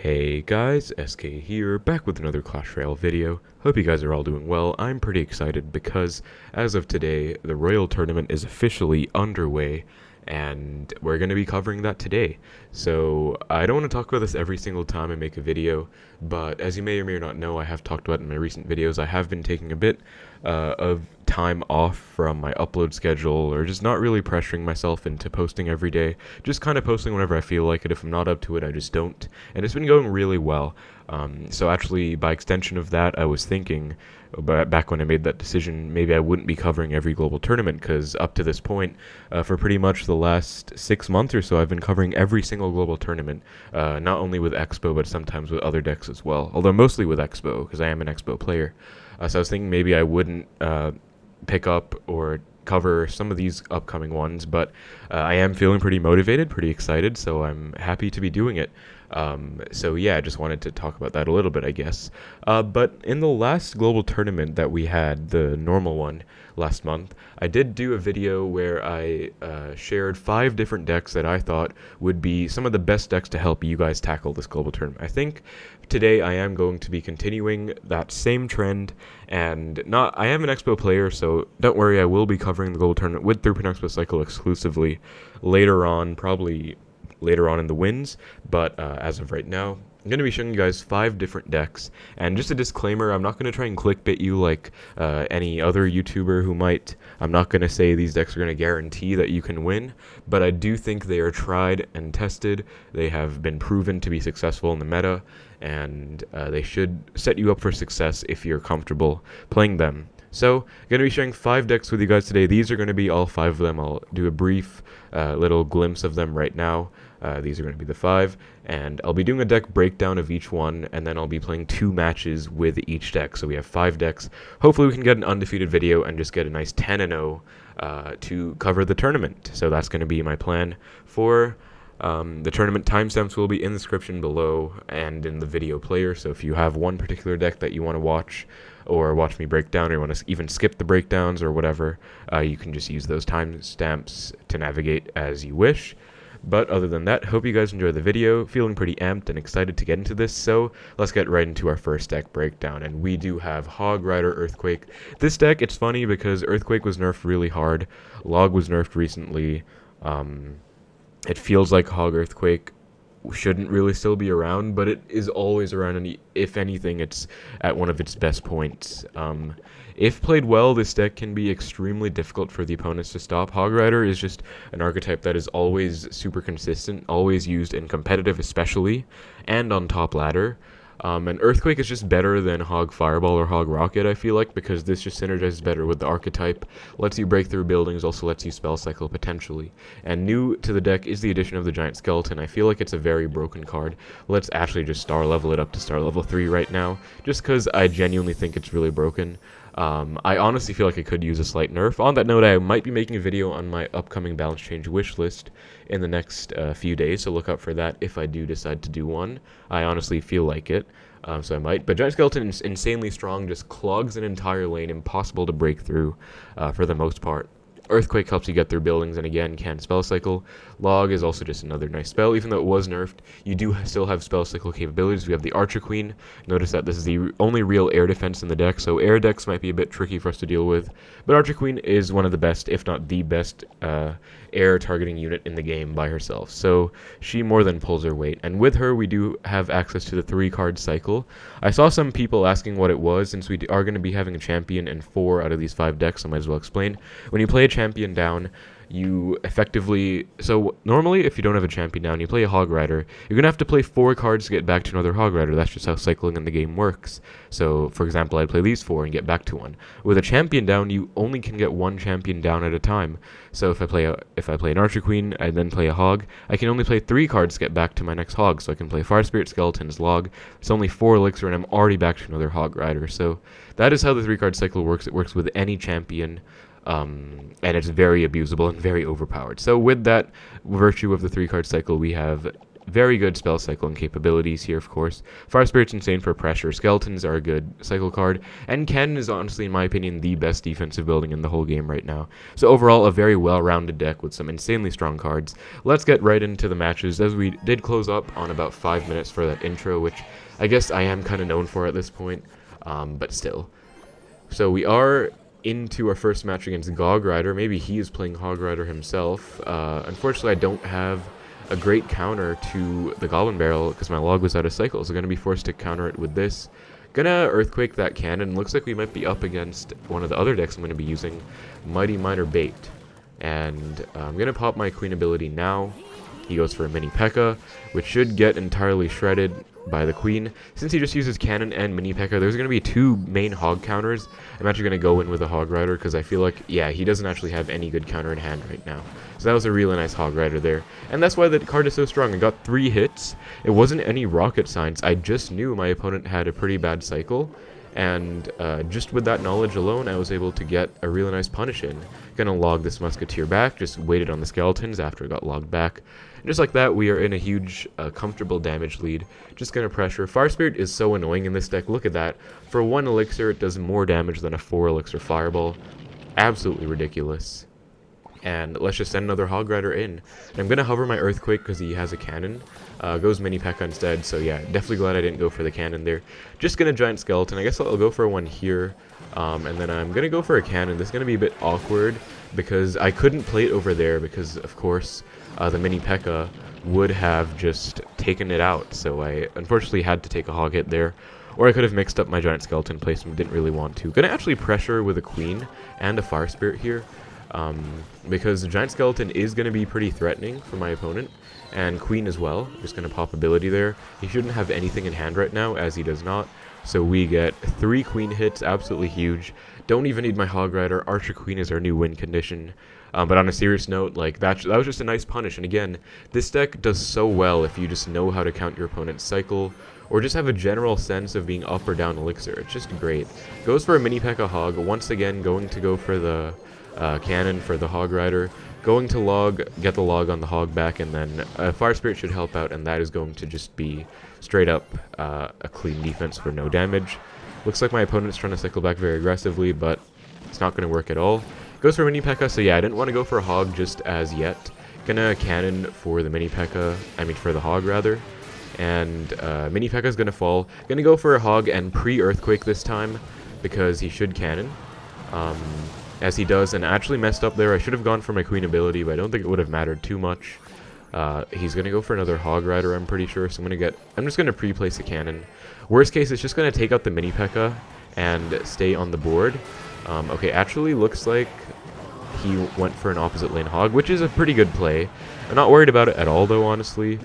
Hey guys, SK here, back with another Clash Royale video. Hope you guys are all doing well. I'm pretty excited because, as of today, the Royal Tournament is officially underway, and we're going to be covering that today. So, I don't want to talk about this every single time I make a video, but as you may or may not know, I have talked about in my recent videos, I have been taking a bit of time off from my upload schedule, or just not really pressuring myself into posting every day, just kind of posting whenever I feel like it. If I'm not up to it, I just don't, and it's been going really well. So actually, by extension of that, I was thinking, back when I made that decision, maybe I wouldn't be covering every global tournament, because up to this point, for pretty much the last 6 months or so, I've been covering every single global tournament, not only with Xbow, but sometimes with other decks as well, although mostly with Xbow, because I am an Xbow player. So I was thinking maybe I wouldn't pick up or cover some of these upcoming ones, but I am feeling pretty motivated, pretty excited, so I'm happy to be doing it. So yeah, I just wanted to talk about that a little bit, I guess. But in the last global tournament that we had, the normal one last month, I did do a video where I shared 5 different decks that I thought would be some of the best decks to help you guys tackle this global tournament. I think today I am going to be continuing that same trend, and I am an Expo player, so don't worry, I will be covering the global tournament with 3-Pin Expo Cycle exclusively later on, probably later on in the wins, but as of right now, I'm going to be showing you guys 5 different decks. And just a disclaimer, I'm not going to try and clickbait you like any other YouTuber who might. I'm not going to say these decks are going to guarantee that you can win, but I do think they are tried and tested. They have been proven to be successful in the meta, and they should set you up for success if you're comfortable playing them. So, I'm going to be sharing 5 decks with you guys today. These are going to be all 5 of them. I'll do a brief little glimpse of them right now. These are going to be the 5, and I'll be doing a deck breakdown of each one, and then I'll be playing 2 matches with each deck. So we have 5 decks. Hopefully we can get an undefeated video and just get a nice 10-0 to cover the tournament. So that's going to be my plan for the tournament. Timestamps will be in the description below and in the video player, so if you have one particular deck that you want to watch, or watch me break down, or you want to even skip the breakdowns or whatever, you can just use those timestamps to navigate as you wish. But other than that, hope you guys enjoy the video. Feeling pretty amped and excited to get into this, so let's get right into our first deck breakdown. And we do have Hog Rider Earthquake. This deck, it's funny because Earthquake was nerfed really hard, Log was nerfed recently. It feels like Hog Earthquake shouldn't really still be around, but it is always around, and if anything, it's at one of its best points. If played well, this deck can be extremely difficult for the opponents to stop. Hog Rider is just an archetype that is always super consistent, always used in competitive especially, and on top ladder. And Earthquake is just better than Hog Fireball or Hog Rocket, I feel like, because this just synergizes better with the archetype, lets you break through buildings, also lets you spell cycle potentially. And new to the deck is the addition of the Giant Skeleton. I feel like it's a very broken card. Let's actually just star level it up to star level 3 right now, just because I genuinely think it's really broken. I honestly feel like I could use a slight nerf. On that note, I might be making a video on my upcoming balance change wish list in the next few days, so look out for that if I do decide to do one. I honestly feel like it, so I might. But Giant Skeleton is insanely strong, just clogs an entire lane, impossible to break through for the most part. Earthquake helps you get through buildings, and again, can spell cycle. Log is also just another nice spell. Even though it was nerfed, you do still have spell cycle capabilities. We have the Archer Queen. Notice that this is the only real air defense in the deck, so air decks might be a bit tricky for us to deal with. But Archer Queen is one of the best, if not the best, air targeting unit in the game by herself. So she more than pulls her weight. And with her, we do have access to the 3-card cycle. I saw some people asking what it was, since we are going to be having a champion in 4 out of these 5 decks, so I might as well explain. When you play a champion down, you effectively, so normally if you don't have a champion down, you play a Hog Rider, you're going to have to play 4 cards to get back to another Hog Rider. That's just how cycling in the game works. So for example, I'd play these 4 and get back to 1. With a champion down, you only can get 1 champion down at a time. So if I play an Archer Queen and then play a Hog, I can only play 3 cards to get back to my next Hog. So I can play Fire Spirit, Skeletons, Log. It's only 4 elixir and I'm already back to another Hog Rider. So that is how the 3-card cycle works. It works with any champion. And it's very abusable and very overpowered. So with that virtue of the 3-card cycle, we have very good spell cycling capabilities here, of course. Fire Spirit's insane for pressure. Skeletons are a good cycle card. And Cannon is honestly, in my opinion, the best defensive building in the whole game right now. So overall, a very well-rounded deck with some insanely strong cards. Let's get right into the matches, as we did close up on about 5 minutes for that intro, which I guess I am kind of known for at this point, but still. So we are into our first match against Gog Rider. Maybe he is playing Hog Rider himself. Unfortunately, I don't have a great counter to the Goblin Barrel because my log was out of cycle, so going to be forced to counter it with this. Gonna Earthquake that cannon. Looks like we might be up against one of the other decks I'm going to be using, Mighty Miner Bait. And I'm going to pop my Queen ability now. He goes for a Mini P.E.K.K.A, which should get entirely shredded by the Queen. Since he just uses Cannon and Mini P.E.K.K.A, there's going to be 2 main Hog counters. I'm actually going to go in with a Hog Rider because I feel like, yeah, he doesn't actually have any good counter in hand right now. So that was a really nice Hog Rider there. And that's why the card is so strong. I got 3 hits. It wasn't any rocket science. I just knew my opponent had a pretty bad cycle. And just with that knowledge alone, I was able to get a really nice punish in. Gonna log this Musketeer back, just waited on the Skeletons after it got logged back. And just like that, we are in a huge, comfortable damage lead. Just gonna pressure. Fire Spirit is so annoying in this deck. Look at that. For 1 elixir, it does more damage than a 4 elixir Fireball. Absolutely ridiculous. And let's just send another Hog Rider in. And I'm gonna hover my Earthquake because he has a cannon. Goes Mini P.E.K.K.A instead, so yeah, definitely glad I didn't go for the cannon there. Just gonna Giant Skeleton. I guess I'll go for one here, and then I'm gonna go for a cannon. This is gonna be a bit awkward because I couldn't play it over there because, of course, the Mini P.E.K.K.A would have just taken it out. So I unfortunately had to take a Hog hit there, or I could have mixed up my Giant Skeleton placement. Didn't really want to. Gonna actually pressure with a Queen and a Fire Spirit here. Because the Giant Skeleton is going to be pretty threatening for my opponent, and Queen as well. Just going to pop ability there. He shouldn't have anything in hand right now, as he does not. So we get 3 Queen hits, absolutely huge. Don't even need my Hog Rider. Archer Queen is our new win condition. But on a serious note, like that was just a nice punish. And again, this deck does so well if you just know how to count your opponent's cycle, or just have a general sense of being up or down elixir. It's just great. Goes for a Mini P.E.K.K.A Hog. Once again, going to go for the cannon for the Hog Rider, going to log, get the log on the Hog back, and then Fire Spirit should help out, and that is going to just be straight up a clean defense for no damage. Looks like my opponent's trying to cycle back very aggressively, but it's not going to work at all. Goes for Mini P.E.K.K.A, so yeah, I didn't want to go for a Hog just as yet. Gonna cannon for the Mini P.E.K.K.A, I mean for the Hog rather, and Mini P.E.K.K.A is gonna fall. Gonna go for a Hog and pre-Earthquake this time, because he should cannon. As he does, and actually messed up there. I should have gone for my Queen ability, but I don't think it would have mattered too much. He's going to go for another Hog Rider, I'm pretty sure, so I'm just going to pre-place a cannon. Worst case, it's just going to take out the Mini P.E.K.K.A and stay on the board. Okay, actually looks like he went for an opposite lane Hog, which is a pretty good play. I'm not worried about it at all, though, honestly.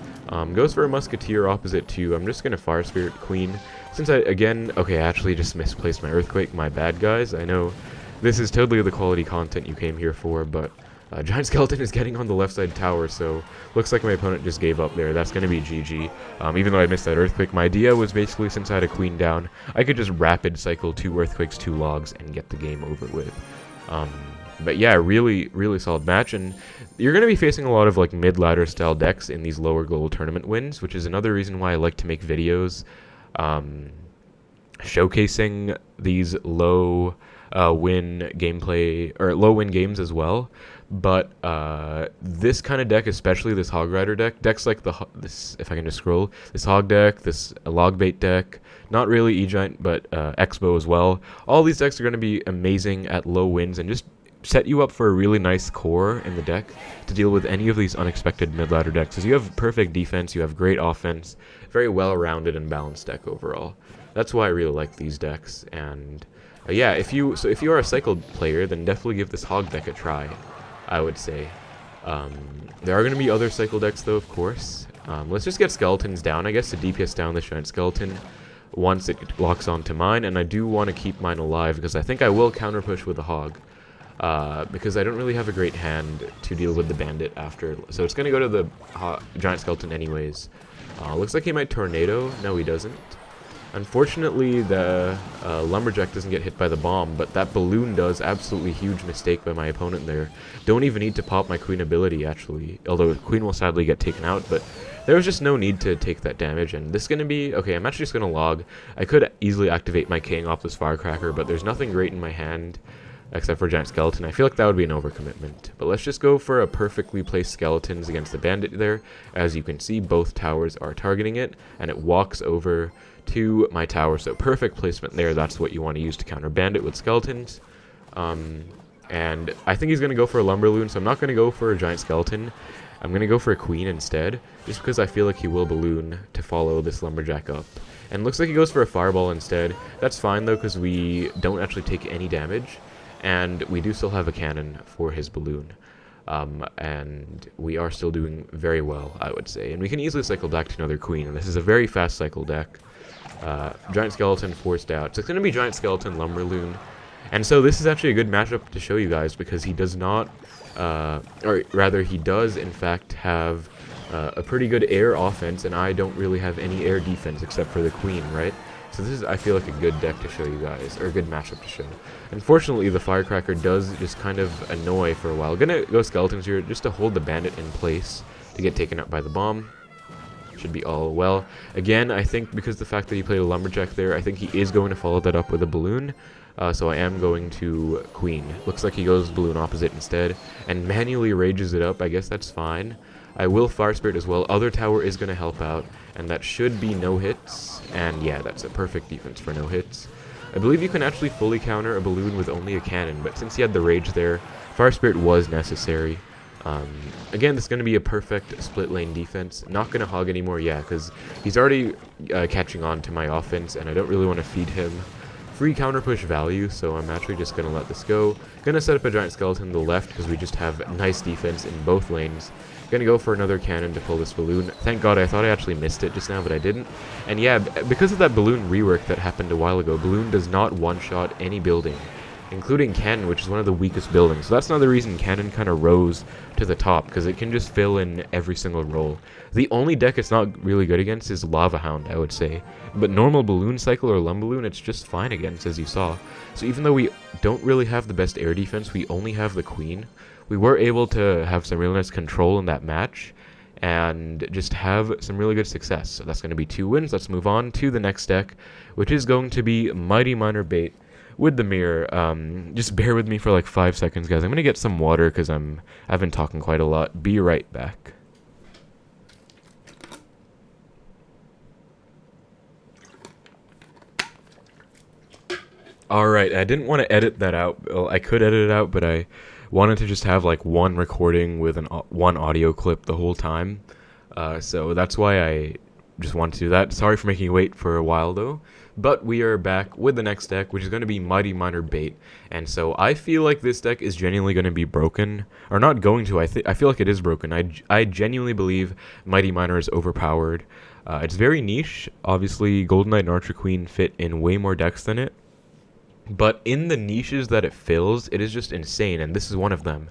Goes for a Musketeer opposite too. I'm just going to Fire Spirit Queen. Since I actually just misplaced my Earthquake. My bad, guys. I know this is totally the quality content you came here for, but Giant Skeleton is getting on the left side tower, so looks like my opponent just gave up there. That's going to be GG. Even though I missed that Earthquake, my idea was basically, since I had a Queen down, I could just rapid cycle 2 Earthquakes, 2 logs, and get the game over with. But yeah, really, really solid match, and you're going to be facing a lot of like mid-ladder style decks in these lower global tournament wins, which is another reason why I like to make videos showcasing these low win gameplay, or low win games as well. But this kind of deck, especially this Hog Rider deck, decks like this, if I can just scroll, this Hog deck, this Log Bait deck, not really E-Giant, but Xbow as well. All these decks are going to be amazing at low wins and just set you up for a really nice core in the deck to deal with any of these unexpected mid-ladder decks. Because you have perfect defense, you have great offense, very well-rounded and balanced deck overall. That's why I really like these decks. And yeah, if you are a cycled player, then definitely give this Hog deck a try, I would say. There are going to be other cycle decks, though, of course. Let's just get Skeletons down, I guess, to DPS down this Giant Skeleton once it locks onto mine. And I do want to keep mine alive, because I think I will counter push with a Hog. Because I don't really have a great hand to deal with the Bandit after. So it's going to go to the Giant Skeleton anyways. Looks like he might Tornado. No, he doesn't. Unfortunately, the Lumberjack doesn't get hit by the bomb, but that Balloon does. Absolutely huge mistake by my opponent there. Don't even need to pop my Queen ability, actually. Although Queen will sadly get taken out, but there was just no need to take that damage, and this is going to be, okay, I'm actually just going to log. I could easily activate my king off this firecracker, but there's nothing great in my hand except for giant skeleton. I feel like that would be an overcommitment, but let's just go for a perfectly placed skeletons against the bandit there. As you can see, both towers are targeting it, and it walks over to my tower, so perfect placement there. That's what you want to use to counter bandit with skeletons. And I think he's going to go for a lumberloon, so I'm not going to go for a giant skeleton. I'm going to go for a queen instead, just because I feel like he will balloon to follow this lumberjack up. And looks like he goes for a fireball instead. That's fine though, because we don't actually take any damage, and we do still have a cannon for his balloon. And we are still doing very well, I would say. And we can easily cycle back to another queen, and this is a very fast cycle deck. Giant skeleton forced out. So it's going to be giant skeleton lumberloon. And so this is actually a good matchup to show you guys, because he does not, or rather he does in fact have a pretty good air offense, and I don't really have any air defense except for the queen, right? So this is, I feel like, a good deck to show you guys, or a good matchup to show. Unfortunately, the firecracker does just kind of annoy for a while. Gonna go skeletons here just to hold the bandit in place to get taken out by the bomb. Should be all well. Again, I think because the fact that he played a lumberjack there, I think he is going to follow that up with a balloon. So I am going to queen. Looks like he goes balloon opposite instead, and manually rages it up. I guess that's fine. I will fire spirit as well. Other tower is going to help out, and that should be no hits. And yeah, that's a perfect defense for no hits. I believe you can actually fully counter a balloon with only a cannon, but since he had the rage there, fire spirit was necessary. Again, this is going to be a perfect split lane defense. Not going to hog anymore, yeah, because he's already catching on to my offense, and I don't really want to feed him free counter push value, so I'm actually just going to let this go. Going to set up a giant skeleton to the left because we just have nice defense in both lanes. Going to go for another cannon to pull this balloon. Thank God, I thought I actually missed it just now, but I didn't. And yeah, because of that balloon rework that happened a while ago, balloon does not one-shot any building, including cannon, which is one of the weakest buildings. So that's another reason cannon kind of rose to the top, because it can just fill in every single role. The only deck it's not really good against is Lava Hound, I would say. But normal balloon cycle or lumballoon, it's just fine against, as you saw. So even though we don't really have the best air defense, we only have the queen, we were able to have some real nice control in that match and just have some really good success. So that's going to be 2 wins. Let's move on to the next deck, which is going to be Mighty Miner Bait with the mirror. Just bear with me for like 5 seconds, guys. I'm gonna get some water because I've been talking quite a lot. Be right back. Alright, I didn't want to edit that out. Well, I could edit it out, but I wanted to just have like one recording with one audio clip the whole time. So that's why I just wanted to do that. Sorry for making you wait for a while though. But we are back with the next deck, which is going to be Mighty Miner Bait. And so I feel like this deck is genuinely going to be broken. Or not going to, I feel like it is broken. I genuinely believe Mighty Miner is overpowered. It's very niche. Obviously, Golden Knight and Archer Queen fit in way more decks than it. But in the niches that it fills, it is just insane, and this is one of them.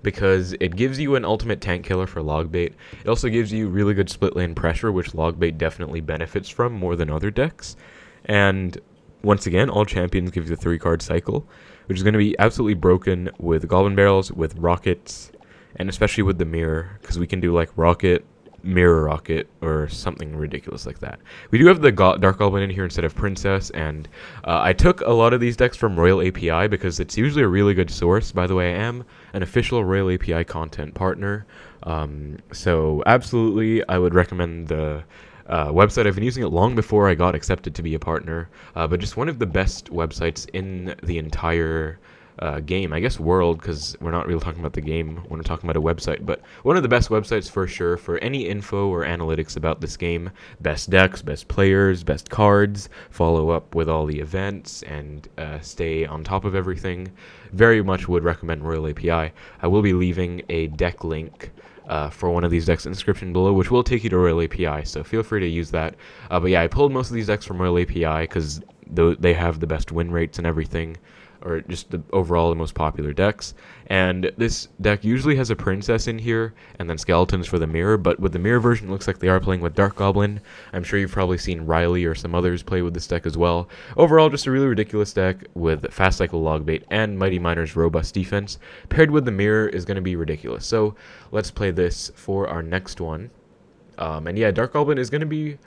Because it gives you an ultimate tank killer for Logbait. It also gives you really good split lane pressure, which Logbait definitely benefits from more than other decks. And once again, all champions give you the 3-card cycle, which is going to be absolutely broken with Goblin Barrels, with Rockets, and especially with the Mirror, because we can do like Rocket, Mirror Rocket, or something ridiculous like that. We do have the Dark Goblin in here instead of Princess, and I took a lot of these decks from Royal API because it's usually a really good source. By the way, I am an official Royal API content partner, so absolutely I would recommend the website. I've been using it long before I got accepted to be a partner, but just one of the best websites in the entire game, I guess world, because we're not really talking about the game when we're talking about a website, but one of the best websites for sure for any info or analytics about this game. Best decks, best players, best cards, follow up with all the events, and stay on top of everything. Very much would recommend Royal API. I will be leaving a deck link for one of these decks in the description below, which will take you to Royal API, so feel free to use that. But yeah, I pulled most of these decks from Royal API because they have the best win rates and everything, or just the overall the most popular decks. And this deck usually has a Princess in here, and then Skeletons for the Mirror, but with the Mirror version, it looks like they are playing with Dark Goblin. I'm sure you've probably seen Riley or some others play with this deck as well. Overall, just a really ridiculous deck with Fast Cycle Logbait and Mighty Miner's robust defense. Paired with the Mirror is going to be ridiculous. So let's play this for our next one. And yeah, Dark Goblin is going to be...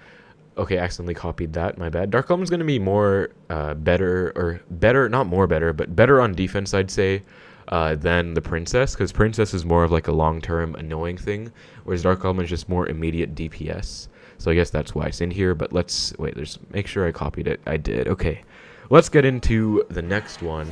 Okay, I accidentally copied that, my bad. Dark Goblin's going to be more better, not more better, but better on defense, I'd say, than the Princess, because Princess is more of like a long-term annoying thing, whereas Dark Goblin is just more immediate DPS. So I guess that's why it's in here, but let's... Wait, let's make sure I copied it. I did. Okay, let's get into the next one.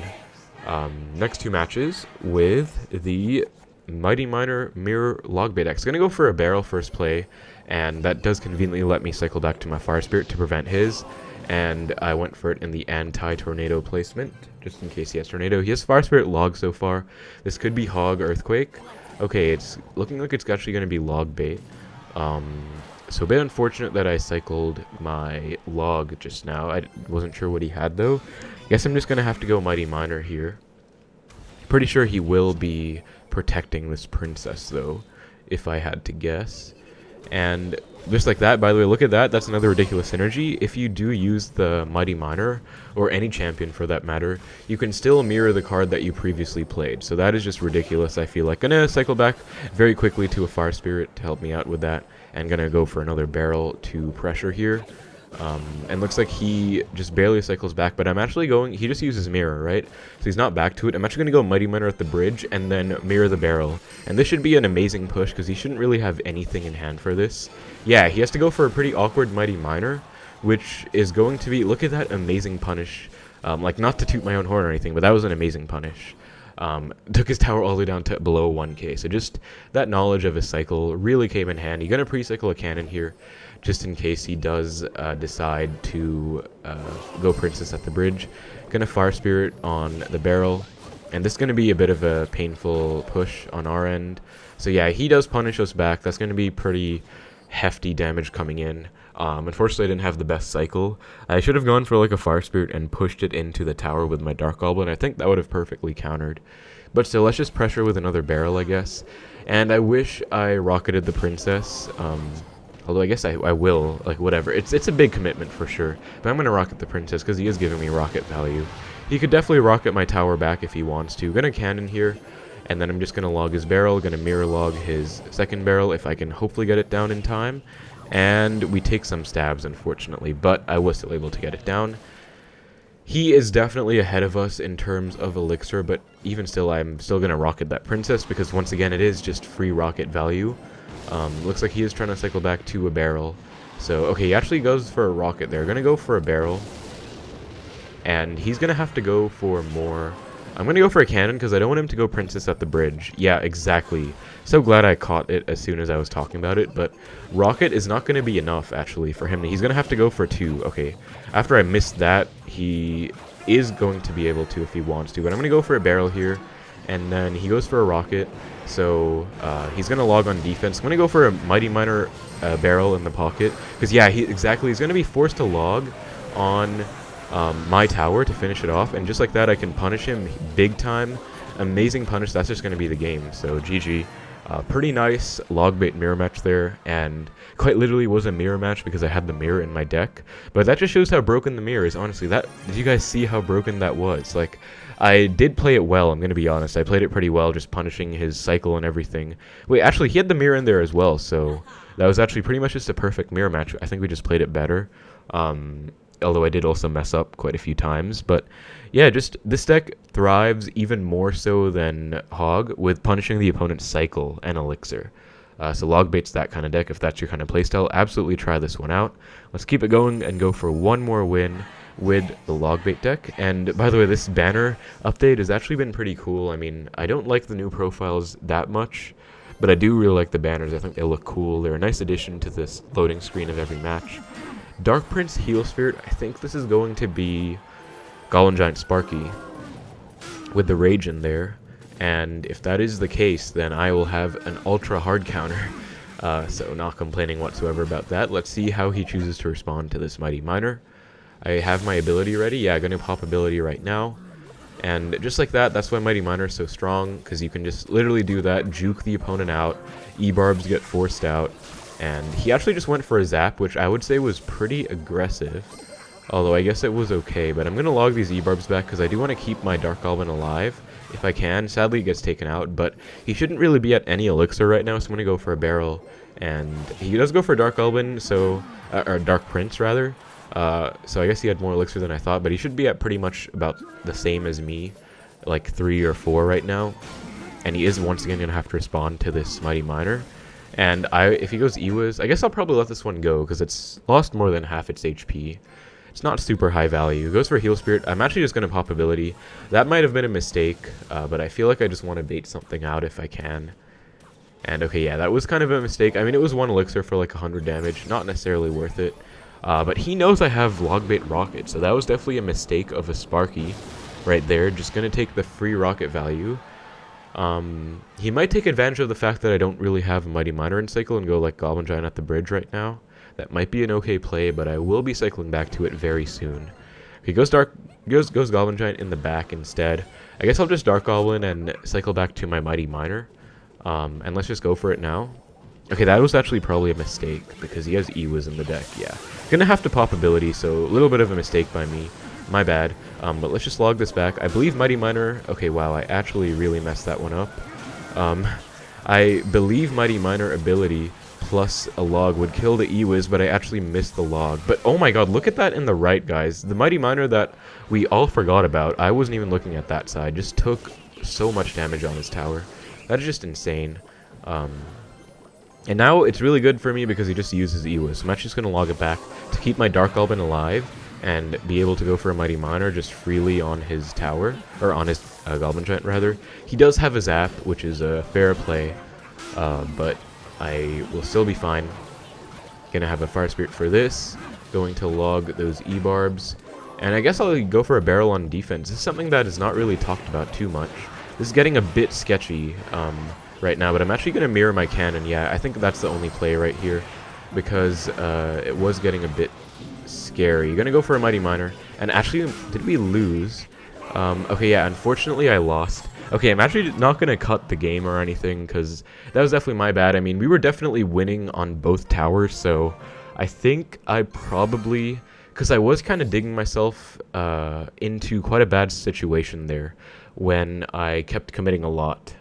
Next two matches with the Mighty Miner Mirror Logbait X. Gonna go for a barrel first play, and that does conveniently let me cycle back to my Fire Spirit to prevent his, and I went for it in the anti-tornado placement, just in case he has Tornado. He has Fire Spirit Log so far. This could be Hog Earthquake. Okay, it's looking like it's actually going to be Log Bait. So a bit unfortunate that I cycled my Log just now. I wasn't sure what he had, though. Guess I'm just going to have to go Mighty Miner here. Pretty sure he will be protecting this Princess, though, if I had to guess. And just like that, by the way, look at that. That's another ridiculous synergy. If you do use the Mighty Miner, or any champion for that matter, you can still mirror the card that you previously played. So that is just ridiculous, I feel like. Gonna cycle back very quickly to a Fire Spirit to help me out with that. And gonna go for another barrel to pressure here. And looks like he just barely cycles back, but I'm actually going... He just uses mirror, right? So he's not back to it. I'm actually going to go Mighty Miner at the bridge and then mirror the barrel. And this should be an amazing push because he shouldn't really have anything in hand for this. Yeah, he has to go for a pretty awkward Mighty Miner, which is going to be... Look at that amazing punish. Like, not to toot my own horn or anything, but that was an amazing punish. Took his tower all the way down to below 1k. So just that knowledge of his cycle really came in handy. You're going to pre-cycle a cannon here, just in case he does decide to go Princess at the bridge. Gonna Fire Spirit on the barrel. And this is going to be a bit of a painful push on our end. So yeah, he does punish us back. That's going to be pretty hefty damage coming in. Unfortunately, I didn't have the best cycle. I should have gone for like a Fire Spirit and pushed it into the tower with my Dark Goblin. I think that would have perfectly countered. But still, let's just pressure with another barrel, I guess. And I wish I rocketed the Princess. Although I guess I will, like, whatever. It's a big commitment for sure. But I'm going to rocket the Princess because he is giving me rocket value. He could definitely rocket my tower back if he wants to. Going to cannon here. And then I'm just going to log his barrel. Going to mirror log his second barrel if I can hopefully get it down in time. And we take some stabs, unfortunately. But I was still able to get it down. He is definitely ahead of us in terms of elixir. But even still, I'm still going to rocket that Princess. Because once again, it is just free rocket value. Looks like he is trying to cycle back to a barrel. So, okay, he actually goes for a rocket there. Gonna go for a barrel. And he's gonna have to go for more. I'm gonna go for a cannon because I don't want him to go Princess at the bridge. Yeah, exactly. So glad I caught it as soon as I was talking about it. But rocket is not gonna be enough, actually, for him. He's gonna have to go for 2. Okay, after I missed that, he is going to be able to if he wants to. But I'm gonna go for a barrel here. And then he goes for a rocket. So he's going to log on defense. I'm going to go for a Mighty Miner barrel in the pocket. Because, yeah, he's going to be forced to log on my tower to finish it off. And just like that, I can punish him big time. Amazing punish. That's just going to be the game. So, GG. Pretty nice log bait mirror match there. And quite literally was a mirror match because I had the mirror in my deck. But that just shows how broken the mirror is, honestly. Did you guys see how broken that was? Like... I did play it well, I'm going to be honest. I played it pretty well, just punishing his cycle and everything. Wait, actually, he had the mirror in there as well, so that was actually pretty much just a perfect mirror match. I think we just played it better, although I did also mess up quite a few times. But yeah, just this deck thrives even more so than Hog with punishing the opponent's cycle and elixir. So Logbait's that kind of deck. If that's your kind of playstyle, absolutely try this one out. Let's keep it going and go for one more win with the Logbait deck. And by the way, this banner update has actually been pretty cool. I mean, I don't like the new profiles that much, but I do really like the banners. I think they look cool. They're a nice addition to this loading screen of every match. Dark Prince Heal Spirit, I think this is going to be Goblin Giant Sparky with the Rage in there. And if that is the case, then I will have an ultra hard counter. So not complaining whatsoever about that. Let's see how he chooses to respond to this Mighty Miner. I have my ability ready. Yeah, I'm going to pop ability right now. And just like that, that's why Mighty Miner is so strong, because you can just literally do that, juke the opponent out, E-Barbs get forced out, and he actually just went for a zap, which I would say was pretty aggressive, although I guess it was okay. But I'm going to log these E-Barbs back, because I do want to keep my Dark Goblin alive, if I can. Sadly, he gets taken out, but he shouldn't really be at any elixir right now, so I'm going to go for a barrel, And he does go for Dark Goblin, so or Dark Prince rather. So I guess he had more elixir than I thought, but he should be at pretty much about the same as me, like 3 or 4 right now. And he is once again gonna have to respond to this Mighty Miner. And if he goes Ewiz, I guess I'll probably let this one go because it's lost more than half its HP. It's not super high value. Goes for Heal Spirit. I'm actually just gonna pop ability. That might have been a mistake, but I feel like I just want to bait something out if I can. And okay, yeah, that was kind of a mistake. I mean, it was 1 elixir for like 100 damage, not necessarily worth it. But he knows I have Logbait Rocket, so that was definitely a mistake of a Sparky right there. Just gonna take the free rocket value. He might take advantage of the fact that I don't really have a Mighty Miner in cycle and go like Goblin Giant at the bridge right now. That might be an okay play, but I will be cycling back to it very soon. He goes Goblin Giant in the back instead. I guess I'll just Dark Goblin and cycle back to my Mighty Miner. And let's just go for it now. Okay, that was actually probably a mistake because he has Ewiz in the deck, yeah. Gonna have to pop ability, so a little bit of a mistake by me. My bad. But let's just log this back. I believe Mighty Miner... Okay, wow, I actually really messed that one up. I believe Mighty Miner ability plus a log would kill the Ewiz, but I actually missed the log. But oh my god, look at that in the right, guys. The Mighty Miner that we all forgot about, I wasn't even looking at that side, just took so much damage on his tower. That is just insane. And now it's really good for me because he just uses Ewiz. So I'm actually just going to log it back to keep my Dark Goblin alive and be able to go for a Mighty Miner just freely on his tower, or on his Goblin Giant rather. He does have a Zap, which is a fair play, but I will still be fine. Gonna have a Fire Spirit for this, going to log those E-Barbs, and I guess I'll go for a Barrel on defense. This is something that is not really talked about too much. This is getting a bit sketchy right now, but I'm actually going to mirror my cannon. Yeah, I think that's the only play right here because it was getting a bit scary. Going to go for a Mighty Miner. And actually, did we lose? Okay, yeah, unfortunately I lost. Okay, I'm actually not going to cut the game or anything because that was definitely my bad. I mean, we were definitely winning on both towers, so I think I probably... Because I was kind of digging myself into quite a bad situation there when I kept committing a lot.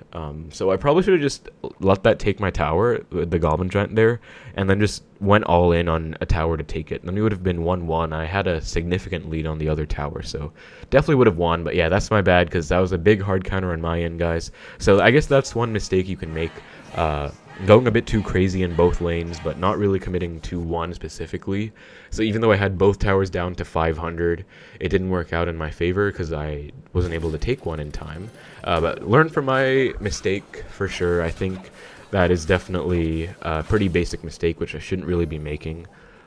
So I probably should have just let that take my tower, the Goblin Giant there, and then just went all in on a tower to take it. Then we would have been 1-1. I had a significant lead on the other tower, so definitely would have won. But yeah, that's my bad because that was a big hard counter on my end, guys. So I guess that's one mistake you can make. Going a bit too crazy in both lanes, but not really committing to one specifically. So even though I had both towers down to 500, it didn't work out in my favor because I wasn't able to take one in time. But learn from my mistake for sure. I think that is definitely a pretty basic mistake, which I shouldn't really be making.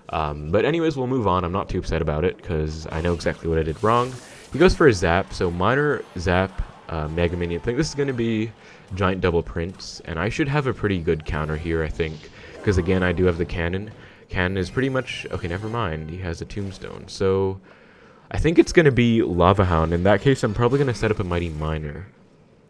But anyways, we'll move on. I'm not too upset about it because I know exactly what I did wrong. He goes for a Zap, so minor Zap, Mega Minion. I think this is going to be Giant Double Prince, and I should have a pretty good counter here, I think, because again, I do have the cannon. Cannon is pretty much... Okay, never mind. He has a Tombstone, so I think it's going to be Lava Hound. In that case, I'm probably going to set up a Mighty Miner,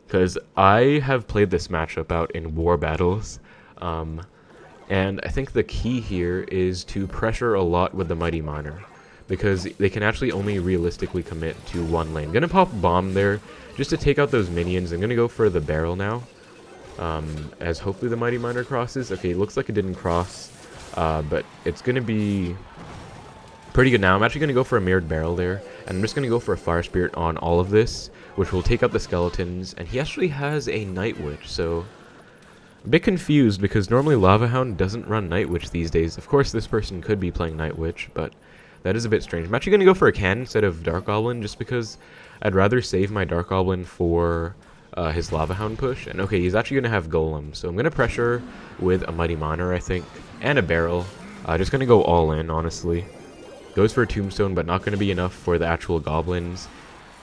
because I have played this matchup out in war battles, and I think the key here is to pressure a lot with the Mighty Miner, because they can actually only realistically commit to one lane. Gonna pop a bomb there just to take out those minions. I'm gonna go for the barrel now, as hopefully the Mighty Miner crosses. Okay, looks like it didn't cross, but it's gonna be pretty good now. I'm actually gonna go for a mirrored barrel there, and I'm just gonna go for a Fire Spirit on all of this, which will take out the skeletons. And he actually has a Night Witch, so a bit confused because normally Lava Hound doesn't run Night Witch these days. Of course, this person could be playing Night Witch, but that is a bit strange. I'm actually going to go for a cannon instead of Dark Goblin just because I'd rather save my Dark Goblin for his Lava Hound push. And okay, he's actually going to have Golem, so I'm going to pressure with a Mighty Miner, I think, and a barrel. Just going to go all in, honestly. Goes for a Tombstone, but not going to be enough for the actual Goblins.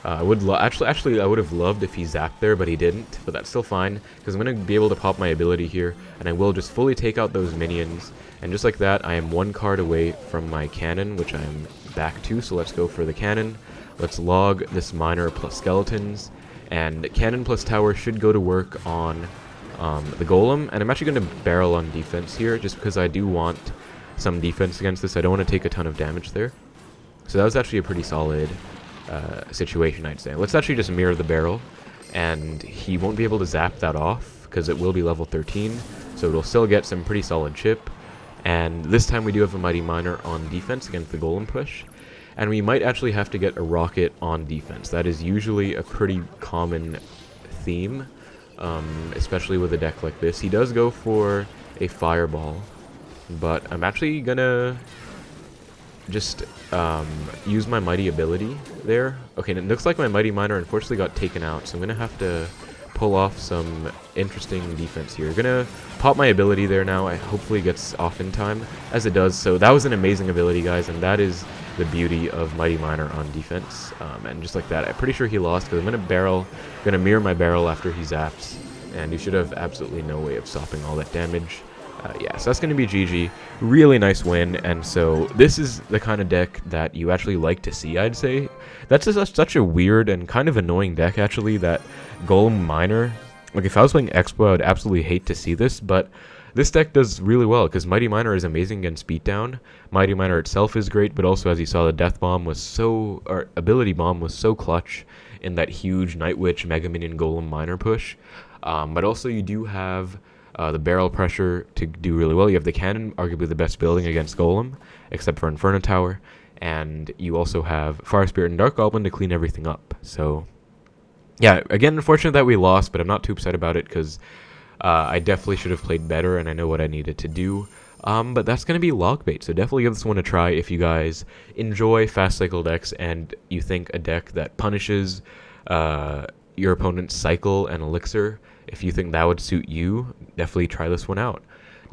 I would actually I would have loved if he zapped there, but he didn't. But that's still fine because I'm going to be able to pop my ability here, and I will just fully take out those minions. And just like that, I am one card away from my cannon, which I am back to. So let's go for the cannon. Let's log this miner plus skeletons, and cannon plus tower should go to work on the golem. And I'm actually going to barrel on defense here, just because I do want some defense against this. I don't want to take a ton of damage there. So that was actually a pretty solid situation, I'd say. Let's actually just mirror the barrel, and he won't be able to zap that off because it will be level 13. So so it'll still get some pretty solid chip. And this time we do have a Mighty Miner on defense against the Golem push. And we might actually have to get a Rocket on defense. That is usually a pretty common theme, especially with a deck like this. He does go for a Fireball, but I'm actually gonna just use my Mighty ability there. Okay, and it looks like my Mighty Miner unfortunately got taken out, so I'm gonna have to pull off some interesting defense here. Gonna pop my ability there now. I hopefully it gets off in time, as it does. So that was an amazing ability, guys, and that is the beauty of Mighty Miner on defense. And just like that, I'm pretty sure he lost because I'm gonna mirror my barrel after he zaps, and you should have absolutely no way of stopping all that damage. Yeah, so that's going to be GG. Really nice win, and so this is the kind of deck that you actually like to see, I'd say. That's just such a weird and kind of annoying deck, actually, that Golem Miner. Like, if I was playing Xbow, I'd absolutely hate to see this, but this deck does really well, because Mighty Miner is amazing against beatdown. Mighty Miner itself is great, but also, as you saw, the Death Bomb was so, or Ability Bomb was so clutch in that huge Night Witch Mega Minion Golem Miner push. But also, you do have the barrel pressure to do really well. You have the cannon, arguably the best building against Golem, except for Inferno Tower. And you also have Fire Spirit and Dark Goblin to clean everything up. So, yeah, again, unfortunate that we lost, but I'm not too upset about it because I definitely should have played better, and I know what I needed to do. But that's going to be log bait, so definitely give this one a try if you guys enjoy fast cycle decks and you think a deck that punishes your opponent's cycle and elixir. If you think that would suit you, definitely try this one out.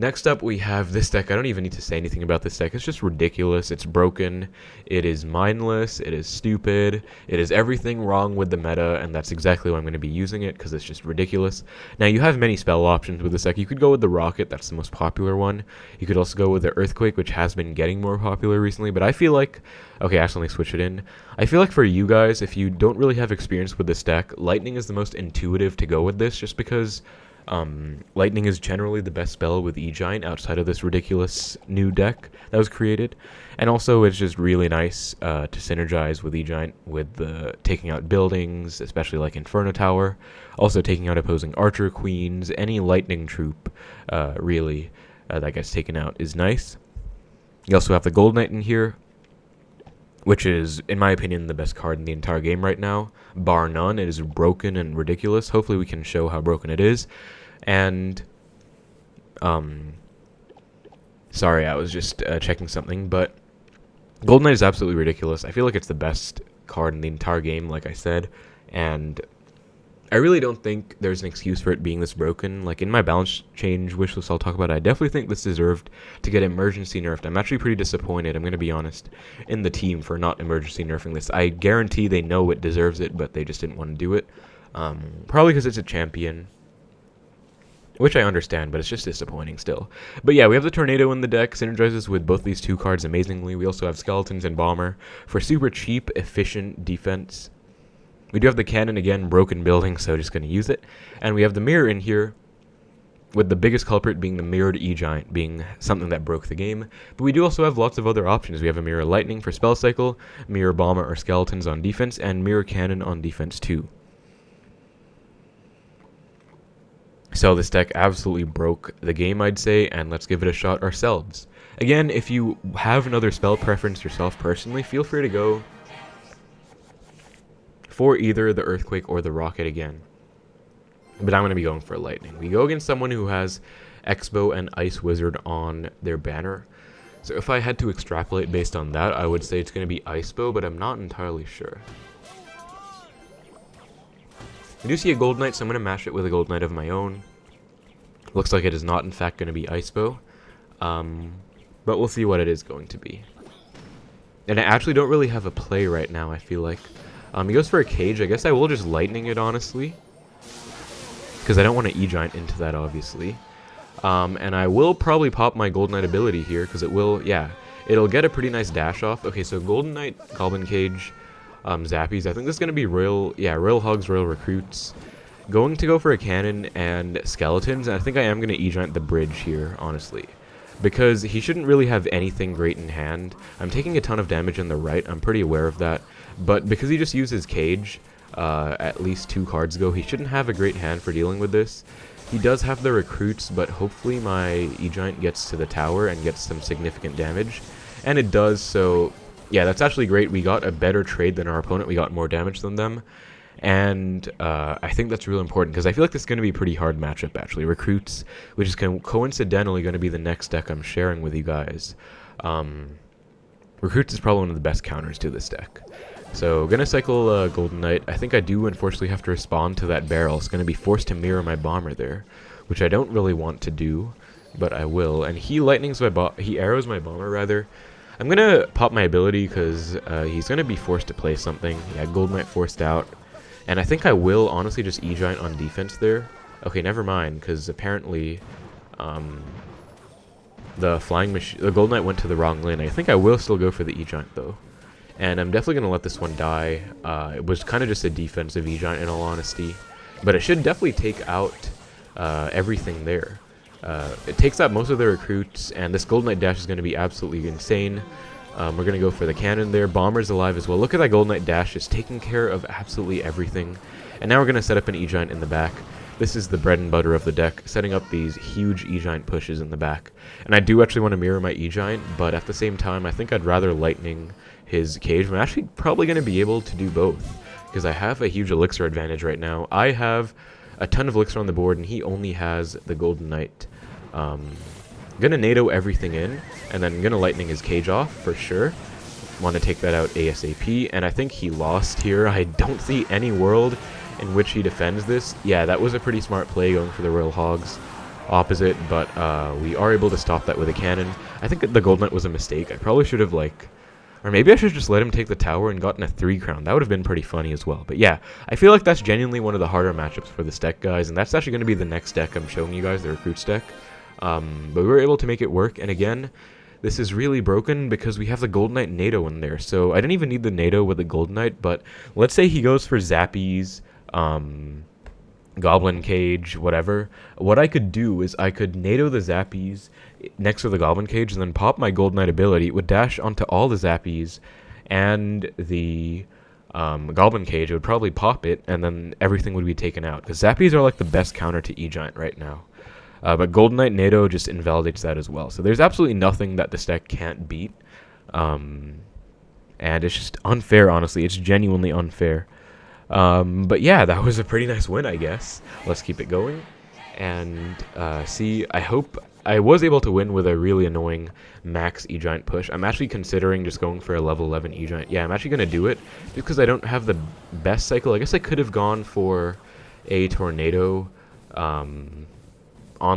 Next up, we have this deck. I don't even need to say anything about this deck. It's just ridiculous. It's broken. It is mindless. It is stupid. It is everything wrong with the meta, and that's exactly why I'm going to be using it, because it's just ridiculous. Now, you have many spell options with this deck. You could go with the Rocket. That's the most popular one. You could also go with the Earthquake, which has been getting more popular recently, but I feel like... Okay, actually, let me switch it in. I feel like for you guys, if you don't really have experience with this deck, Lightning is the most intuitive to go with this, just because... Lightning is generally the best spell with E-Giant outside of this ridiculous new deck that was created. And also, it's just really nice to synergize with E-Giant with the taking out buildings, especially like Inferno Tower. Also taking out opposing Archer Queens. Any Lightning troop, really, that gets taken out is nice. You also have the Gold Knight in here, which is, in my opinion, the best card in the entire game right now. Bar none, it is broken and ridiculous. Hopefully we can show how broken it is. And, sorry, I was just checking something, but Golden Knight is absolutely ridiculous. I feel like it's the best card in the entire game, like I said, and I really don't think there's an excuse for it being this broken. Like, in my balance change wishlist I'll talk about it, I definitely think this deserved to get emergency nerfed. I'm actually pretty disappointed, I'm going to be honest, in the team for not emergency nerfing this. I guarantee they know it deserves it, but they just didn't want to do it. Probably because it's a champion, which I understand, but it's just disappointing still. But yeah, we have the Tornado in the deck, synergizes with both these two cards amazingly. We also have Skeletons and Bomber for super cheap, efficient defense. We do have the Cannon again, broken building, so just going to use it. And we have the Mirror in here, with the biggest culprit being the Mirrored E-Giant, being something that broke the game. But we do also have lots of other options. We have a Mirror Lightning for spell cycle, Mirror Bomber or Skeletons on defense, and Mirror Cannon on defense too. So this deck absolutely broke the game, I'd say, and let's give it a shot ourselves. Again, if you have another spell preference yourself personally, feel free to go for either the Earthquake or the Rocket again. But I'm going to be going for Lightning. We go against someone who has Xbow and Ice Wizard on their banner. So if I had to extrapolate based on that, I would say it's going to be Icebow, but I'm not entirely sure. I do see a Gold Knight, so I'm going to match it with a Gold Knight of my own. Looks like it is not, in fact, going to be Icebow. But we'll see what it is going to be. And I actually don't really have a play right now, I feel like. He goes for a Cage. I guess I will just Lightning it, honestly. Because I don't want to E-Giant into that, obviously. And I will probably pop my Golden Knight ability here, because it will, yeah. It'll get a pretty nice dash off. Okay, so Golden Knight, Goblin Cage, Zappies. I think this is going to be Royal Hogs, Royal Recruits. Going to go for a Cannon and Skeletons, and I think I am going to E-Giant the bridge here, honestly. Because he shouldn't really have anything great in hand. I'm taking a ton of damage in the right, I'm pretty aware of that. But because he just uses Cage, at least 2 cards ago, he shouldn't have a great hand for dealing with this. He does have the recruits, but hopefully my E-Giant gets to the tower and gets some significant damage. And it does, so yeah, that's actually great. We got a better trade than our opponent. We got more damage than them. And I think that's really important because I feel like this is going to be a pretty hard matchup, actually. Recruits, which is coincidentally going to be the next deck I'm sharing with you guys. Recruits is probably one of the best counters to this deck. So, gonna cycle Golden Knight. I think I do unfortunately have to respond to that barrel. It's gonna be forced to mirror my bomber there, which I don't really want to do, but I will. And he he arrows my bomber rather. I'm gonna pop my ability because he's gonna be forced to play something. Yeah, Golden Knight forced out, and I think I will honestly just E-Giant on defense there. Okay, never mind, because apparently, the Golden Knight went to the wrong lane. I think I will still go for the E-Giant though. And I'm definitely going to let this one die. It was kind of just a defensive E-Giant in all honesty. But it should definitely take out everything there. It takes out most of the recruits, and this Golden Knight dash is going to be absolutely insane. We're going to go for the cannon there. Bomber's alive as well. Look at that Golden Knight dash. It's taking care of absolutely everything. And now we're going to set up an E-Giant in the back. This is the bread and butter of the deck, setting up these huge E-Giant pushes in the back. And I do actually want to mirror my E-Giant, but at the same time, I think I'd rather lightning his cage. I'm actually probably going to be able to do both, because I have a huge elixir advantage right now. I have a ton of elixir on the board, and he only has the Golden Knight. I'm going to NATO everything in, and then I'm going to lightning his cage off for sure. Want to take that out ASAP, and I think he lost here. I don't see any world in which he defends this. Yeah, that was a pretty smart play going for the Royal Hogs opposite, but we are able to stop that with a cannon. I think the Golden Knight was a mistake. I probably should have, or maybe I should have just let him take the tower and gotten a 3 crown. That would have been pretty funny as well. But yeah, I feel like that's genuinely one of the harder matchups for this deck, guys, and that's actually going to be the next deck I'm showing you guys, the Recruits deck. But we were able to make it work, and again, this is really broken because we have the Golden Knight NATO in there. So I didn't even need the NATO with the Golden Knight, but let's say he goes for Zappies, Goblin Cage, whatever. What I could do is I could NATO the Zappies next to the Goblin Cage and then pop my Golden Knight ability. It would dash onto all the Zappies and the Goblin Cage. It would probably pop it, and then everything would be taken out. Because Zappies are like the best counter to E-Giant right now. But Golden Knight NATO just invalidates that as well. So there's absolutely nothing that this deck can't beat. And it's just unfair, honestly. It's genuinely unfair. But yeah, that was a pretty nice win, I guess. Let's keep it going. And see, I hope I was able to win with a really annoying max E-Giant push. I'm actually considering just going for a level 11 E-Giant. Yeah, I'm actually going to do it just because I don't have the best cycle. I guess I could have gone for a Tornado on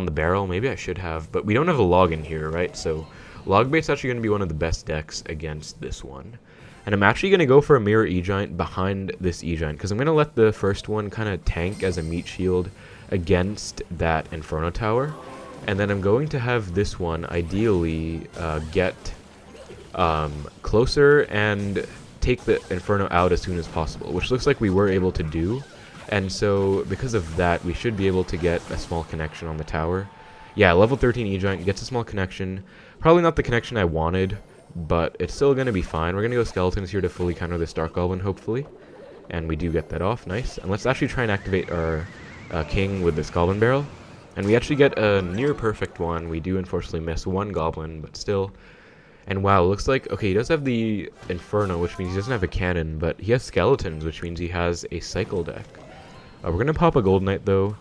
the barrel. Maybe I should have, but we don't have a log in here, right? So Logbait's actually going to be one of the best decks against this one. And I'm actually going to go for a mirror E-Giant behind this E-Giant, because I'm going to let the first one kind of tank as a meat shield against that Inferno Tower. And then I'm going to have this one ideally get closer and take the Inferno out as soon as possible, which looks like we were able to do. And so because of that, we should be able to get a small connection on the tower. Yeah, level 13 E-Giant gets a small connection. Probably not the connection I wanted, but it's still going to be fine. We're going to go Skeletons here to fully counter this Dark Goblin, hopefully. And we do get that off. Nice. And let's actually try and activate our King with this Goblin Barrel. And we actually get a near perfect one. We do unfortunately miss one Goblin, but still. And wow, looks like, okay, he does have the Inferno, which means he doesn't have a cannon, but he has Skeletons, which means he has a cycle deck. We're going to pop a Golden Knight, though.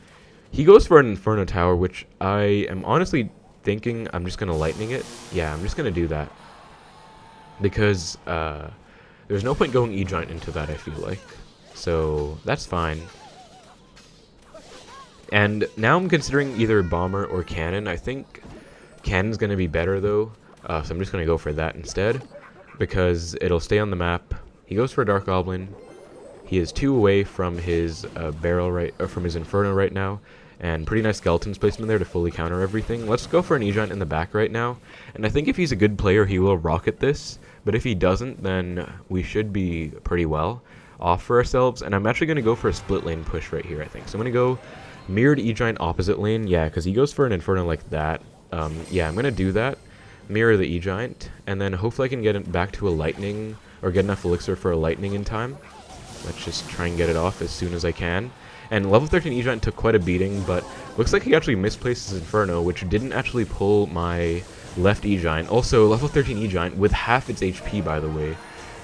He goes for an Inferno Tower, which I am honestly thinking I'm just going to lightning it. Yeah, I'm just going to do that. Because there's no point going E-Giant into that, I feel like. So that's fine. And now I'm considering either Bomber or Cannon. I think Cannon's going to be better, though. So I'm just going to go for that instead. Because it'll stay on the map. He goes for a Dark Goblin. He is 2 away from his from his Inferno right now. And pretty nice Skeletons placement there to fully counter everything. Let's go for an E-Giant in the back right now. And I think if he's a good player, he will rocket this. But if he doesn't, then we should be pretty well off for ourselves. And I'm actually going to go for a split lane push right here, I think. So I'm going to go mirrored E-Giant opposite lane. Yeah, because he goes for an Inferno like that. Yeah, I'm going to do that. Mirror the E-Giant. And then hopefully I can get it back to a lightning, or get enough elixir for a lightning in time. Let's just try and get it off as soon as I can. And level 13 E-Giant took quite a beating, but looks like he actually misplaced his Inferno, which didn't actually pull my left E-Giant. Also, level 13 E-Giant, with half its HP, by the way,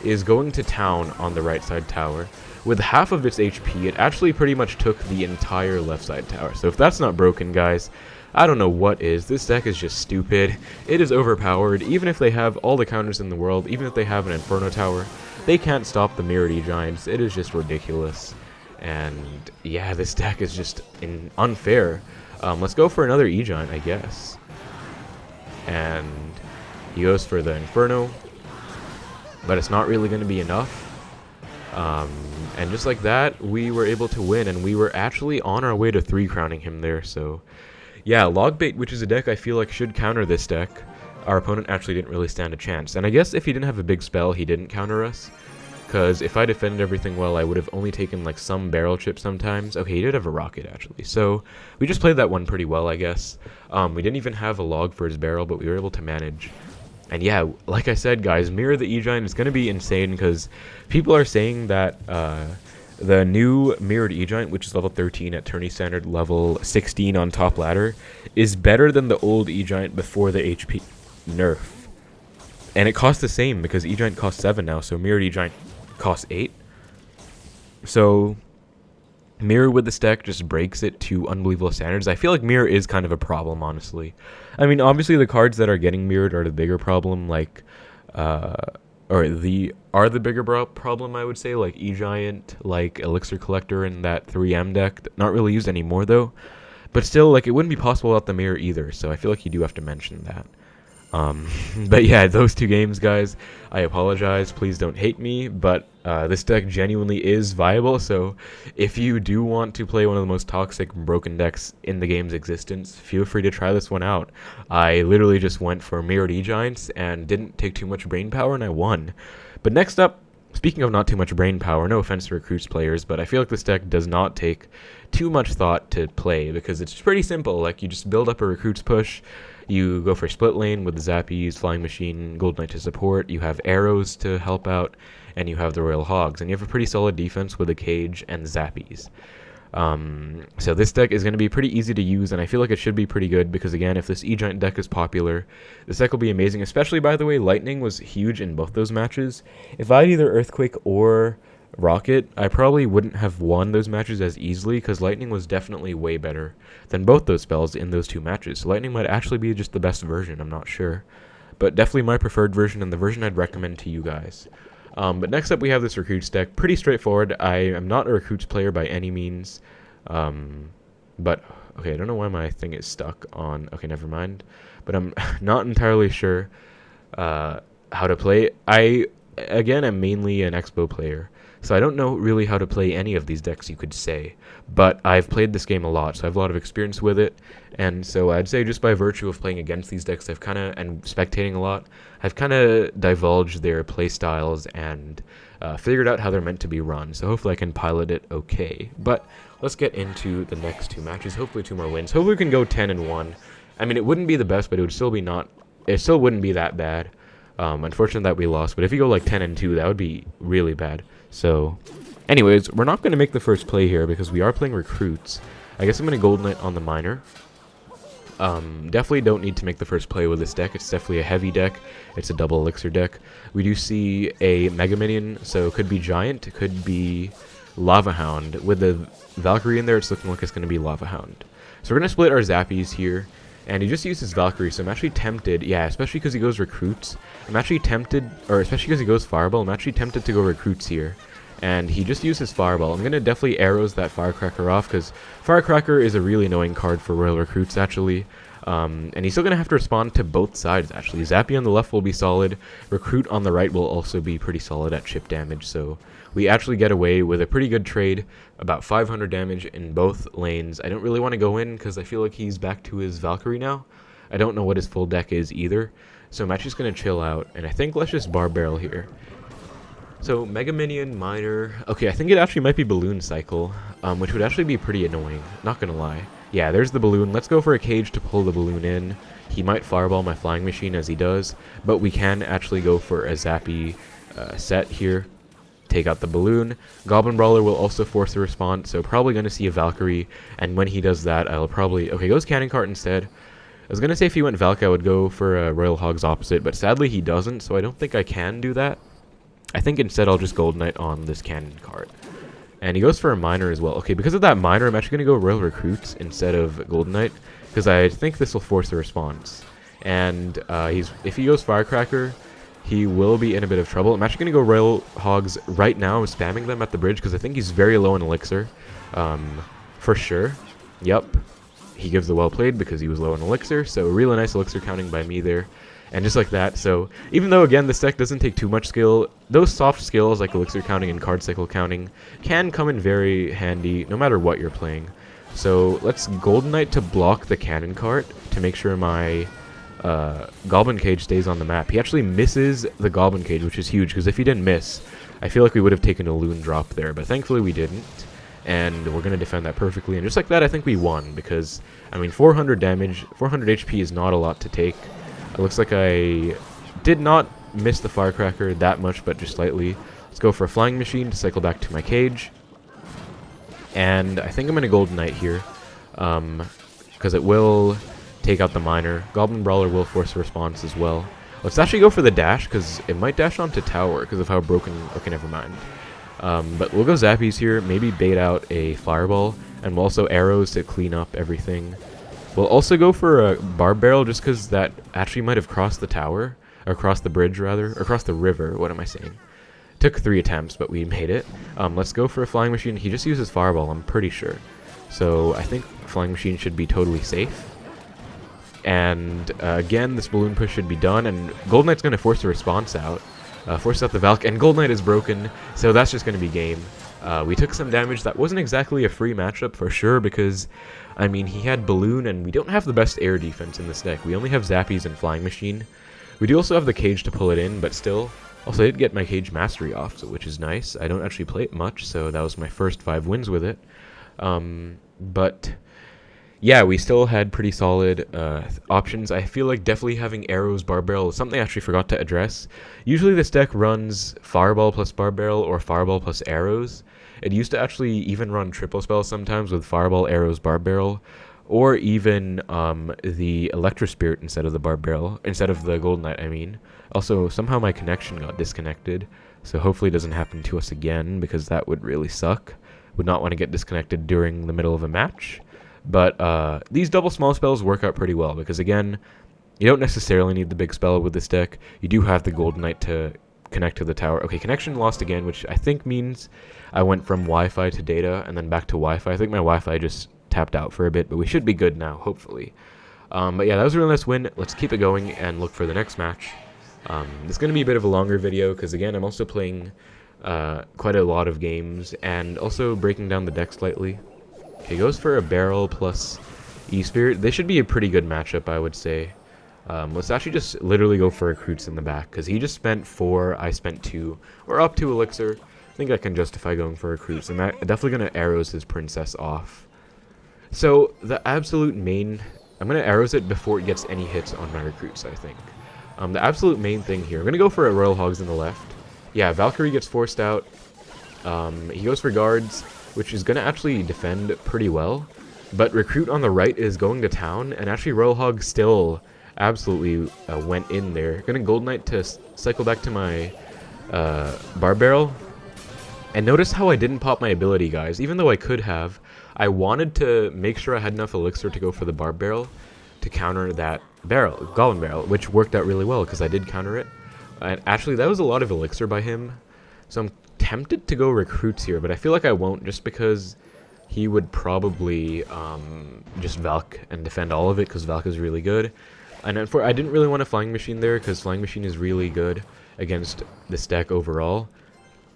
is going to town on the right side tower. With half of its HP, it actually pretty much took the entire left side tower. So if that's not broken, guys, I don't know what is. This deck is just stupid. It is overpowered. Even if they have all the counters in the world, even if they have an Inferno tower, they can't stop the mirrored E-Giants. It is just ridiculous. And yeah, this deck is just unfair. Let's go for another E-Giant, I guess. And he goes for the Inferno, but it's not really going to be enough. And just like that, we were able to win, and we were actually on our way to 3-crowning him there. So yeah, Logbait, which is a deck I feel like should counter this deck. Our opponent actually didn't really stand a chance. And I guess if he didn't have a big spell, he didn't counter us. Because if I defended everything well, I would have only taken like some barrel chip sometimes. Okay, he did have a rocket actually. So we just played that one pretty well, I guess. We didn't even have a log for his barrel, but we were able to manage. And yeah, like I said, guys, Mirror the E-Giant is going to be insane because people are saying that the new Mirrored E-Giant, which is level 13 at tourney standard, level 16 on top ladder, is better than the old E-Giant before the HP nerf. And it costs the same because E-Giant costs 7 now, so Mirrored E-Giant costs 8. So Mirror with this deck just breaks it to unbelievable standards. I feel like Mirror is kind of a problem, honestly. I mean, obviously the cards that are getting mirrored are the bigger problem, like, the bigger problem, I would say, like E-Giant, like Elixir Collector, and that 3M deck. Not really used anymore, though. But still, like, it wouldn't be possible without the Mirror either, so I feel like you do have to mention that. But yeah, those two games, guys, I apologize, please don't hate me, but this deck genuinely is viable, so if you do want to play one of the most toxic broken decks in the game's existence, feel free to try this one out. I literally just went for Mirrored E-Giants and didn't take too much brain power, and I won. But next up, speaking of not too much brain power, no offense to Recruits players, but I feel like this deck does not take too much thought to play, because it's pretty simple. Like, you just build up a Recruits push, you go for split lane with the Zappies, Flying Machine, Gold Knight to support, you have arrows to help out, and you have the Royal Hogs, and you have a pretty solid defense with the Cage and Zappies. So this deck is going to be pretty easy to use, and I feel like it should be pretty good, because again, if this E-Giant deck is popular, this deck will be amazing, especially, by the way, Lightning was huge in both those matches. If I had either Earthquake or Rocket, I probably wouldn't have won those matches as easily, because Lightning was definitely way better than both those spells in those two matches. So Lightning might actually be just the best version, I'm not sure. But definitely my preferred version, and the version I'd recommend to you guys. But next up we have this Recruits deck. Pretty straightforward. I am not a Recruits player by any means. But, okay, I don't know why my thing is stuck on... Okay, never mind. But I'm not entirely sure how to play. Again, I'm mainly an Xbow player, so I don't know really how to play any of these decks, you could say. But I've played this game a lot, so I have a lot of experience with it. And so I'd say just by virtue of playing against these decks, and spectating a lot, I've kind of divulged their play styles and figured out how they're meant to be run. So hopefully I can pilot it okay. But let's get into the next two matches. Hopefully 2 more wins. Hopefully we can go 10-1. I mean, it wouldn't be the best, but it still wouldn't be that bad. Unfortunate that we lost, but if you go like 10-2, that would be really bad. So, anyways, we're not going to make the first play here because we are playing Recruits. I guess I'm going to Gold Knight on the Miner. Definitely don't need to make the first play with this deck. It's definitely a heavy deck. It's a double elixir deck. We do see a Mega Minion, so it could be Giant, it could be Lava Hound. With the Valkyrie in there, it's looking like it's going to be Lava Hound. So we're going to split our Zappies here. And he just uses Valkyrie, so I'm actually tempted, yeah, especially because he goes Recruits. I'm actually tempted, or especially because he goes Fireball, I'm actually tempted to go Recruits here. And he just uses Fireball. I'm going to definitely arrows that Firecracker off, because Firecracker is a really annoying card for Royal Recruits, actually. And he's still going to have to respond to both sides, actually. Zappy on the left will be solid. Recruit on the right will also be pretty solid at chip damage, so we actually get away with a pretty good trade, about 500 damage in both lanes. I don't really want to go in because I feel like he's back to his Valkyrie now. I don't know what his full deck is either, so I'm actually just going to chill out, and I think let's just Bar Barrel here. So, Mega Minion, Miner... Okay, I think it actually might be Balloon Cycle, which would actually be pretty annoying, not gonna lie. Yeah, there's the Balloon. Let's go for a Cage to pull the Balloon in. He might Fireball my Flying Machine as he does, but we can actually go for a Zappy set here. take out the balloon. Goblin Brawler will also force a response, so probably going to see a Valkyrie, and when he does that, I'll probably... Okay, goes Cannon Cart instead. I was going to say if he went Valk, I would go for a Royal Hogs opposite, but sadly he doesn't, so I don't think I can do that. I think instead I'll just Gold Knight on this Cannon Cart. And he goes for a Miner as well. Okay, because of that Miner, I'm actually going to go Royal Recruits instead of Golden Knight, because I think this will force a response. And if he goes Firecracker, he will be in a bit of trouble. I'm actually going to go Royal Hogs right now. I'm spamming them at the bridge because I think he's very low in Elixir. For sure. Yep. He gives the well played because he was low in Elixir. So really nice Elixir counting by me there. And just like that, so even though, again, this deck doesn't take too much skill, those soft skills like Elixir counting and card cycle counting can come in very handy no matter what you're playing. So let's Golden Knight to block the Cannon Cart to make sure my Goblin Cage stays on the map. He actually misses the Goblin Cage, which is huge, because if he didn't miss, I feel like we would have taken a Loon drop there, but thankfully we didn't. And we're going to defend that perfectly, and just like that, I think we won, because, I mean, 400 damage, 400 HP is not a lot to take. It looks like I did not miss the Firecracker that much, but just slightly. Let's go for a Flying Machine to cycle back to my cage. And I think I'm going to Golden Knight here, because it will take out the Miner. Goblin Brawler will force a response as well. Let's actually go for the dash, because it might dash onto tower, because of how broken... Okay, never mind. But we'll go Zappies here, maybe bait out a Fireball, and we'll also arrows to clean up everything. We'll also go for a Barb Barrel just because that actually might have crossed the tower, or crossed the bridge rather, or crossed the river, what am I saying? Took 3 attempts, but we made it. Let's go for a Flying Machine. He just uses Fireball, I'm pretty sure. So I think Flying Machine should be totally safe. And again, this Balloon Push should be done, and Golden Knight's going to force a response out. Force out the Valk, and Golden Knight is broken, so that's just going to be game. We took some damage. That wasn't exactly a free matchup for sure, because, I mean, he had Balloon, and we don't have the best air defense in this deck. We only have Zappies and Flying Machine. We do also have the Cage to pull it in, but still. Also, I did get my Cage Mastery off, so, which is nice. I don't actually play it much, so that was my first 5 wins with it. But... yeah, we still had pretty solid options. I feel like definitely having arrows, Barb Barrel is something I actually forgot to address. Usually this deck runs Fireball plus Barb Barrel or Fireball plus arrows. It used to actually even run triple spells sometimes with Fireball, arrows, Barb Barrel, or even the Electro Spirit instead of the Barb Barrel, instead of the Golden Knight, I mean. Also, somehow my connection got disconnected, so hopefully it doesn't happen to us again, because that would really suck. Would not want to get disconnected during the middle of a match. But these double small spells work out pretty well, because again, you don't necessarily need the big spell with this deck. You do have the Golden Knight to connect to the tower. Okay, connection lost again, which I think means I went from Wi-Fi to data and then back to Wi-Fi. I think my Wi-Fi just tapped out for a bit, but we should be good now, hopefully. But yeah, that was a really nice win. Let's keep it going and look for the next match. It's going to be a bit of a longer video, because again, I'm also playing quite a lot of games and also breaking down the deck slightly. Okay, goes for a Barrel plus E-Spirit. This should be a pretty good matchup, I would say. Let's actually just literally go for Recruits in the back, because he just spent 4, I spent 2. We're up to Elixir. I think I can justify going for Recruits. I'm definitely going to Arrows his Princess off. So, the absolute main... I'm going to Arrows it before it gets any hits on my Recruits, I think. The absolute main thing here... I'm going to go for a Royal Hogs in the left. Yeah, Valkyrie gets forced out. He goes for Guards, which is going to actually defend pretty well. But Recruit on the right is going to town, and actually Royal Hog still absolutely went in there. Going to Golden Knight to cycle back to my Barb Barrel. And notice how I didn't pop my ability, guys. Even though I could have, I wanted to make sure I had enough Elixir to go for the Barb Barrel to counter that Goblin Barrel, which worked out really well because I did counter it. And actually, that was a lot of Elixir by him. So I'm tempted to go Recruits here, but I feel like I won't, just because he would probably just Valk and defend all of it, because Valk is really good. And I didn't really want a Flying Machine there, because Flying Machine is really good against this deck overall.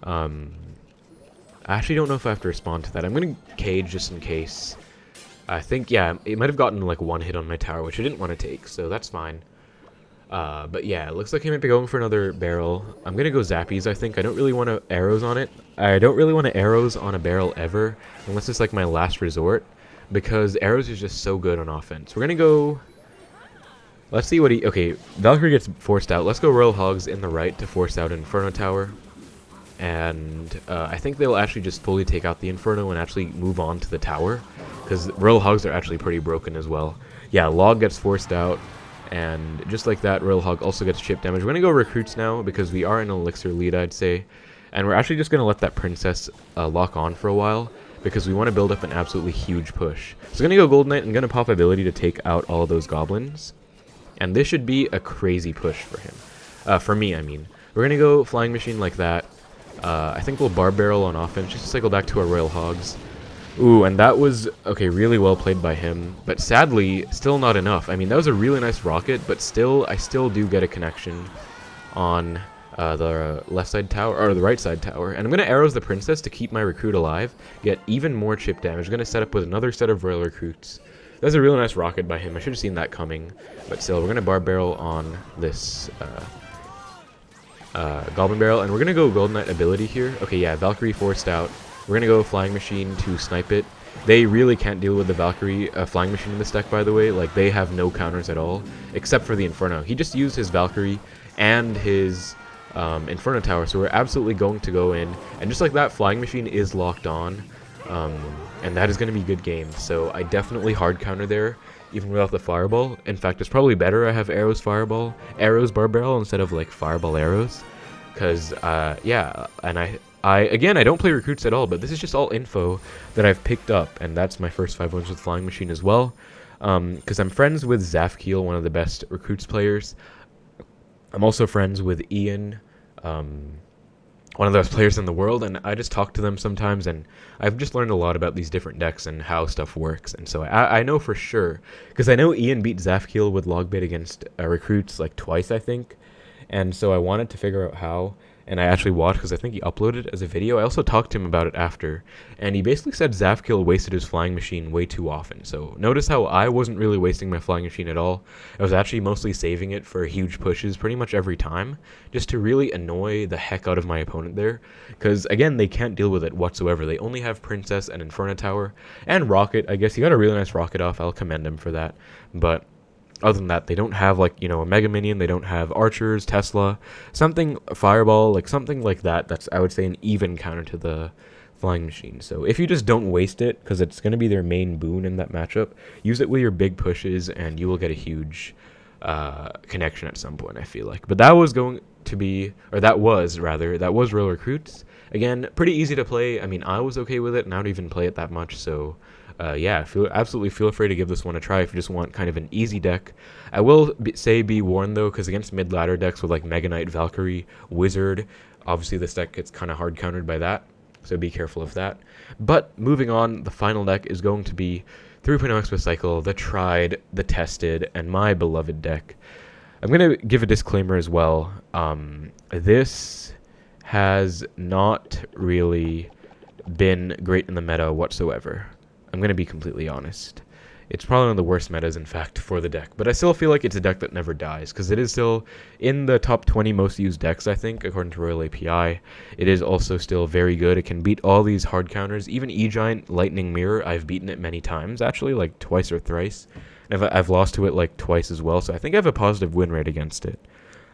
I actually don't know if I have to respond to that. I'm going to Cage just in case. I think, yeah, it might have gotten like 1 hit on my tower, which I didn't want to take, so that's fine. But yeah, it looks like he might be going for another Barrel. I'm going to go Zappies, I think. I don't really want to Arrows on it. I don't really want to Arrows on a Barrel ever, unless it's like my last resort, because Arrows is just so good on offense. We're going to go... Let's see what he... Okay, Valkyrie gets forced out. Let's go Royal Hogs in the right to force out Inferno Tower. and I think they'll actually just fully take out the Inferno and actually move on to the tower, because Royal Hogs are actually pretty broken as well. Yeah, Log gets forced out, and just like that, Royal Hog also gets chip damage. We're going to go Recruits now, because we are in an Elixir lead, I'd say, and we're actually just going to let that Princess lock on for a while, because we want to build up an absolutely huge push. So I'm going to go Gold Knight and going to pop ability to take out all of those goblins, and this should be a crazy push for him. For me, I mean. We're going to go Flying Machine like that. I think we'll Barb Barrel on offense, just to cycle back to our Royal Hogs. Ooh, and that was, okay, really well played by him, but sadly, still not enough. I mean, that was a really nice rocket, but still, I still do get a connection on the left side tower, or the right side tower. And I'm going to Arrows the Princess to keep my Recruit alive, get even more chip damage. I'm going to set up with another set of Royal Recruits. That was a really nice rocket by him. I should have seen that coming, but still, we're going to Barb Barrel on this Goblin Barrel, and we're going to go Golden Knight ability here. Okay, yeah, Valkyrie forced out. We're going to go Flying Machine to snipe it. They really can't deal with the Valkyrie Flying Machine in this deck, by the way. Like, they have no counters at all, except for the Inferno. He just used his Valkyrie and his Inferno Tower, so we're absolutely going to go in. And just like that, Flying Machine is locked on, and that is going to be good game. So I definitely hard counter there, even without the Fireball. In fact, it's probably better I have Arrows Fireball, Arrows Barb Barrel instead of, like, Fireball Arrows. Because, yeah, and again, I don't play Recruits at all, but this is just all info that I've picked up, and that's my first 5 wins with Flying Machine as well. Because I'm friends with Zafkiel, one of the best Recruits players. I'm also friends with Ian, one of the best players in the world, and I just talk to them sometimes, and I've just learned a lot about these different decks and how stuff works, and so I know for sure, because I know Ian beat Zafkiel with Logbait against Recruits like twice, I think. And so I wanted to figure out how, and I actually watched because I think he uploaded it as a video. I also talked to him about it after, and he basically said Zafkiel wasted his Flying Machine way too often. So notice how I wasn't really wasting my Flying Machine at all. I was actually mostly saving it for huge pushes pretty much every time, just to really annoy the heck out of my opponent there. Because, again, they can't deal with it whatsoever. They only have Princess and Inferno Tower, and Rocket. I guess he got a really nice Rocket off. I'll commend him for that. But other than that, they don't have, like, you know, a Mega Minion. They don't have Archers, Tesla, something, Fireball, like something like that. That's, I would say, an even counter to the Flying Machine. So if you just don't waste it, because it's going to be their main boon in that matchup, use it with your big pushes, and you will get a huge connection at some point, I feel like. But that was going to be, or that was Royal Recruits. Again, pretty easy to play. I mean, I was okay with it, and I don't even play it that much, so yeah, absolutely feel free to give this one a try if you just want kind of an easy deck. I will say be warned, though, because against mid-ladder decks with, like, Mega Knight, Valkyrie, Wizard, obviously this deck gets kind of hard countered by that, so be careful of that. But moving on, the final deck is going to be 3.0 Expo Cycle, the tried, the tested, and my beloved deck. I'm going to give a disclaimer as well. This has not really been great in the meta whatsoever. I'm going to be completely honest. It's probably one of the worst metas, in fact, for the deck. But I still feel like it's a deck that never dies, because it is still in the top 20 most used decks, I think, according to Royal API. It is also still very good. It can beat all these hard counters. Even E-Giant Lightning Mirror, I've beaten it many times, actually, like twice or thrice. And I've lost to it like twice as well, so I think I have a positive win rate against it.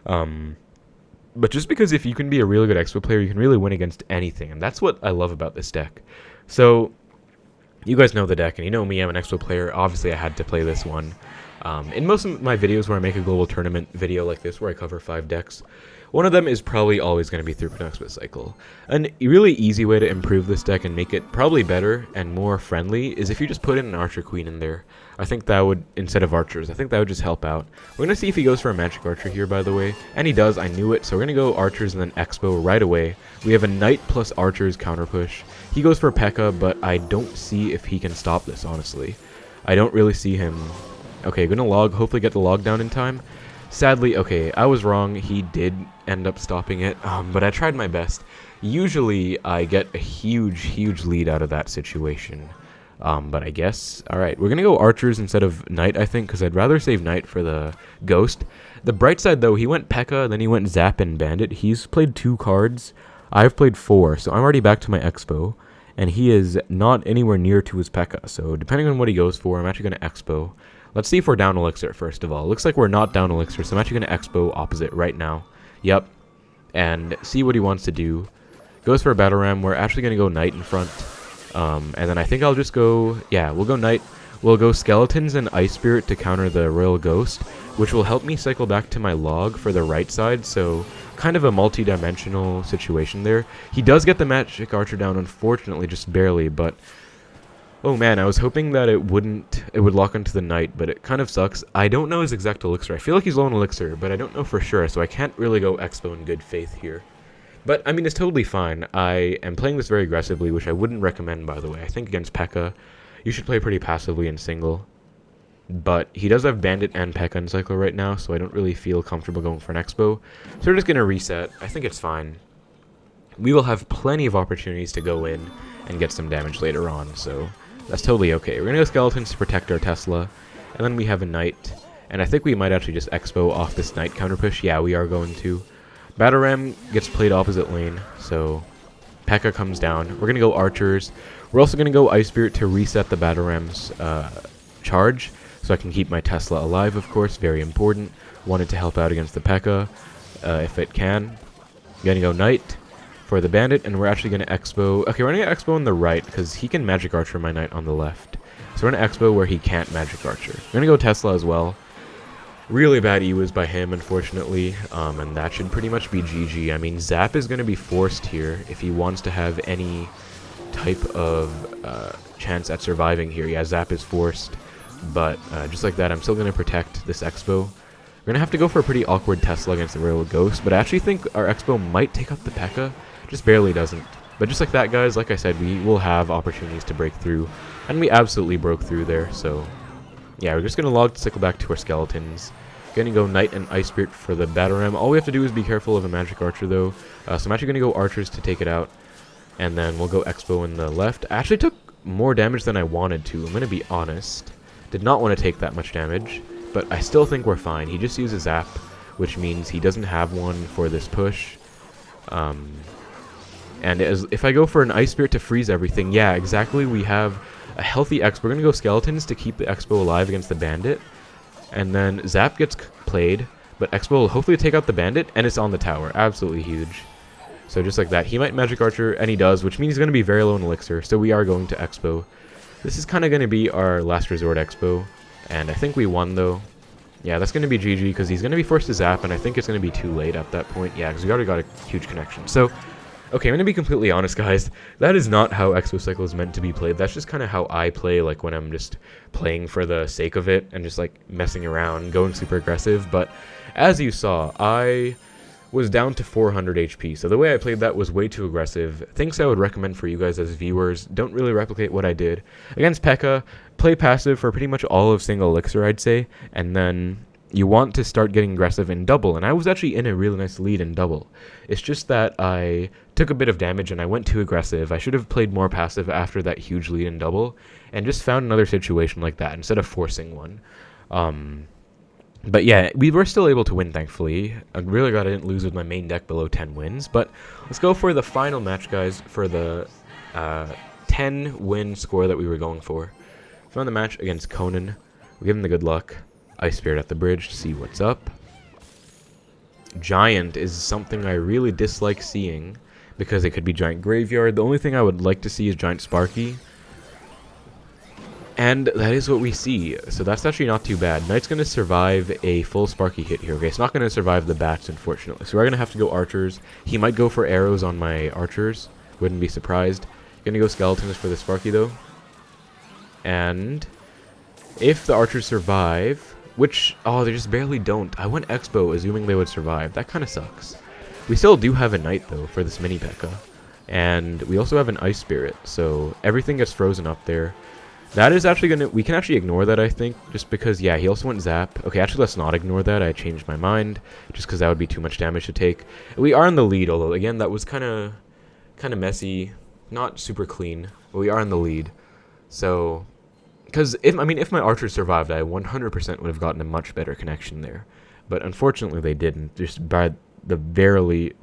But just because if you can be a really good Expo player, you can really win against anything, and that's what I love about this deck. So you guys know the deck, and you know me, I'm an Expo player. Obviously, I had to play this one. In most of my videos where I make a global tournament video like this, where I cover 5 decks, one of them is probably always going to be 3.0 Expo Cycle. A really easy way to improve this deck and make it probably better and more friendly is if you just put in an Archer Queen in there. I think that would, instead of Archers, I think that would just help out. We're going to see if he goes for a Magic Archer here, by the way. And he does, I knew it. So we're going to go Archers and then Expo right away. We have a Knight plus Archers counter push. He goes for P.E.K.K.A, but I don't see if he can stop this, honestly. I don't really see him. Okay, going to log, hopefully get the log down in time. Sadly, okay, I was wrong. He did end up stopping it, but I tried my best. Usually, I get a huge lead out of that situation. But I guess, alright, we're going to go Archers instead of Knight, I think, because I'd rather save Knight for the Ghost. The bright side, though, he went P.E.K.K.A, then he went Zap and Bandit. He's played 2 cards. I've played 4, so I'm already back to my Expo, and he is not anywhere near to his P.E.K.K.A, so depending on what he goes for, I'm actually going to Expo. Let's see if we're down Elixir, first of all. Looks like we're not down Elixir, so I'm actually going to Expo opposite right now. Yep. And see what he wants to do. Goes for a Battle Ram. We're actually going to go Knight in front. And then I think I'll just go... Yeah, we'll go Knight. We'll go Skeletons and Ice Spirit to counter the Royal Ghost, which will help me cycle back to my log for the right side, so kind of a multi-dimensional situation there. He does get the Magic Archer down, unfortunately, just barely, but... Oh man, I was hoping that it would lock onto the Knight, but it kind of sucks. I don't know his exact elixir. I feel like he's low on elixir, but I don't know for sure, so I can't really go Xbow in good faith here. But, I mean, it's totally fine. I am playing this very aggressively, which I wouldn't recommend, by the way. I think against P.E.K.K.A, you should play pretty passively in single. But he does have Bandit and P.E.K.K.A in cycle right now, so I don't really feel comfortable going for an Xbow. So we're just going to reset. I think it's fine. We will have plenty of opportunities to go in and get some damage later on, so that's totally okay. We're going to go Skeletons to protect our Tesla, and then we have a Knight. And I think we might actually just Xbow off this Knight counter push. Yeah, we are going to. Battle Ram gets played opposite lane, so P.E.K.K.A comes down. We're going to go Archers. We're also going to go Ice Spirit to reset the Battle Ram's charge, so I can keep my Tesla alive, of course. Very important. Wanted to help out against the P.E.K.K.A if it can. Going to go Knight for the Bandit, and we're actually going to Xbow. Okay, we're going to Xbow on the right, because he can Magic Archer my Knight on the left. So we're going to Xbow where he can't Magic Archer. We're going to go Tesla as well. Really bad E-Wiz by him, unfortunately, and that should pretty much be GG. I mean, Zap is going to be forced here if he wants to have any type of chance at surviving here. Yeah, Zap is forced, but just like that, I'm still going to protect this Xbow. We're going to have to go for a pretty awkward Tesla against the Royal Ghost, but I actually think our Xbow might take out the P.E.K.K.A, just barely doesn't. But just like that, guys, like I said, we will have opportunities to break through, and we absolutely broke through there, so... Yeah, we're just going to log to cycle back to our Skeletons. Going to go Knight and Ice Spirit for the Battle Ram. All we have to do is be careful of a Magic Archer, though. So I'm actually going to go Archers to take it out. And then we'll go Xbow in the left. I actually took more damage than I wanted to, I'm going to be honest. Did not want to take that much damage, but I still think we're fine. He just uses Zap, which means he doesn't have one for this push. And if I go for an Ice Spirit to freeze everything, yeah, exactly, we have... a healthy X. We're going to go Skeletons to keep the Xbow alive against the Bandit. And then Zap gets played, but Xbow will hopefully take out the Bandit, and it's on the tower. Absolutely huge. So just like that, he might Magic Archer, and he does, which means he's going to be very low in Elixir, so we are going to Xbow. This is kind of going to be our last resort Xbow, and I think we won, though. Yeah, that's going to be GG, because he's going to be forced to Zap, and I think it's going to be too late at that point. Yeah, because we already got a huge connection. So... okay, I'm going to be completely honest, guys. That is not how Xbow Cycle is meant to be played. That's just kind of how I play, like, when I'm just playing for the sake of it and just, like, messing around, going super aggressive. But as you saw, I was down to 400 HP, so the way I played that was way too aggressive. Things I would recommend for you guys as viewers, don't really replicate what I did. Against P.E.K.K.A, play passive for pretty much all of single Elixir, I'd say, and then... you want to start getting aggressive in double, and I was actually in a really nice lead in double. It's just that I took a bit of damage and I went too aggressive. I should have played more passive after that huge lead in double, and just found another situation like that instead of forcing one. But yeah, we were still able to win, thankfully. I'm really glad I didn't lose with my main deck below 10 wins, but let's go for the final match, guys, for the 10-win score that we were going for. Found the match against Conan. We give him the good luck. Ice Spirit at the bridge to see what's up. Giant is something I really dislike seeing because it could be Giant Graveyard. The only thing I would like to see is Giant Sparky. And that is what we see. So that's actually not too bad. Knight's going to survive a full Sparky hit here. Okay, it's not going to survive the bats, unfortunately. So we're going to have to go Archers. He might go for arrows on my Archers. Wouldn't be surprised. Going to go Skeletons for the Sparky, though. And if the Archers survive... which, oh, they just barely don't. I went Xbow assuming they would survive. That kind of sucks. We still do have a Knight, though, for this mini P.E.K.K.A. And we also have an Ice Spirit, so everything gets frozen up there. That is actually going to... we can actually ignore that, I think, just because, yeah, he also went Zap. Okay, actually, let's not ignore that. I changed my mind, just because that would be too much damage to take. We are in the lead, although, again, that was kind of messy. Not super clean, but we are in the lead. So... because, if my Archers survived, I 100% would have gotten a much better connection there. But unfortunately, they didn't. Just by the barely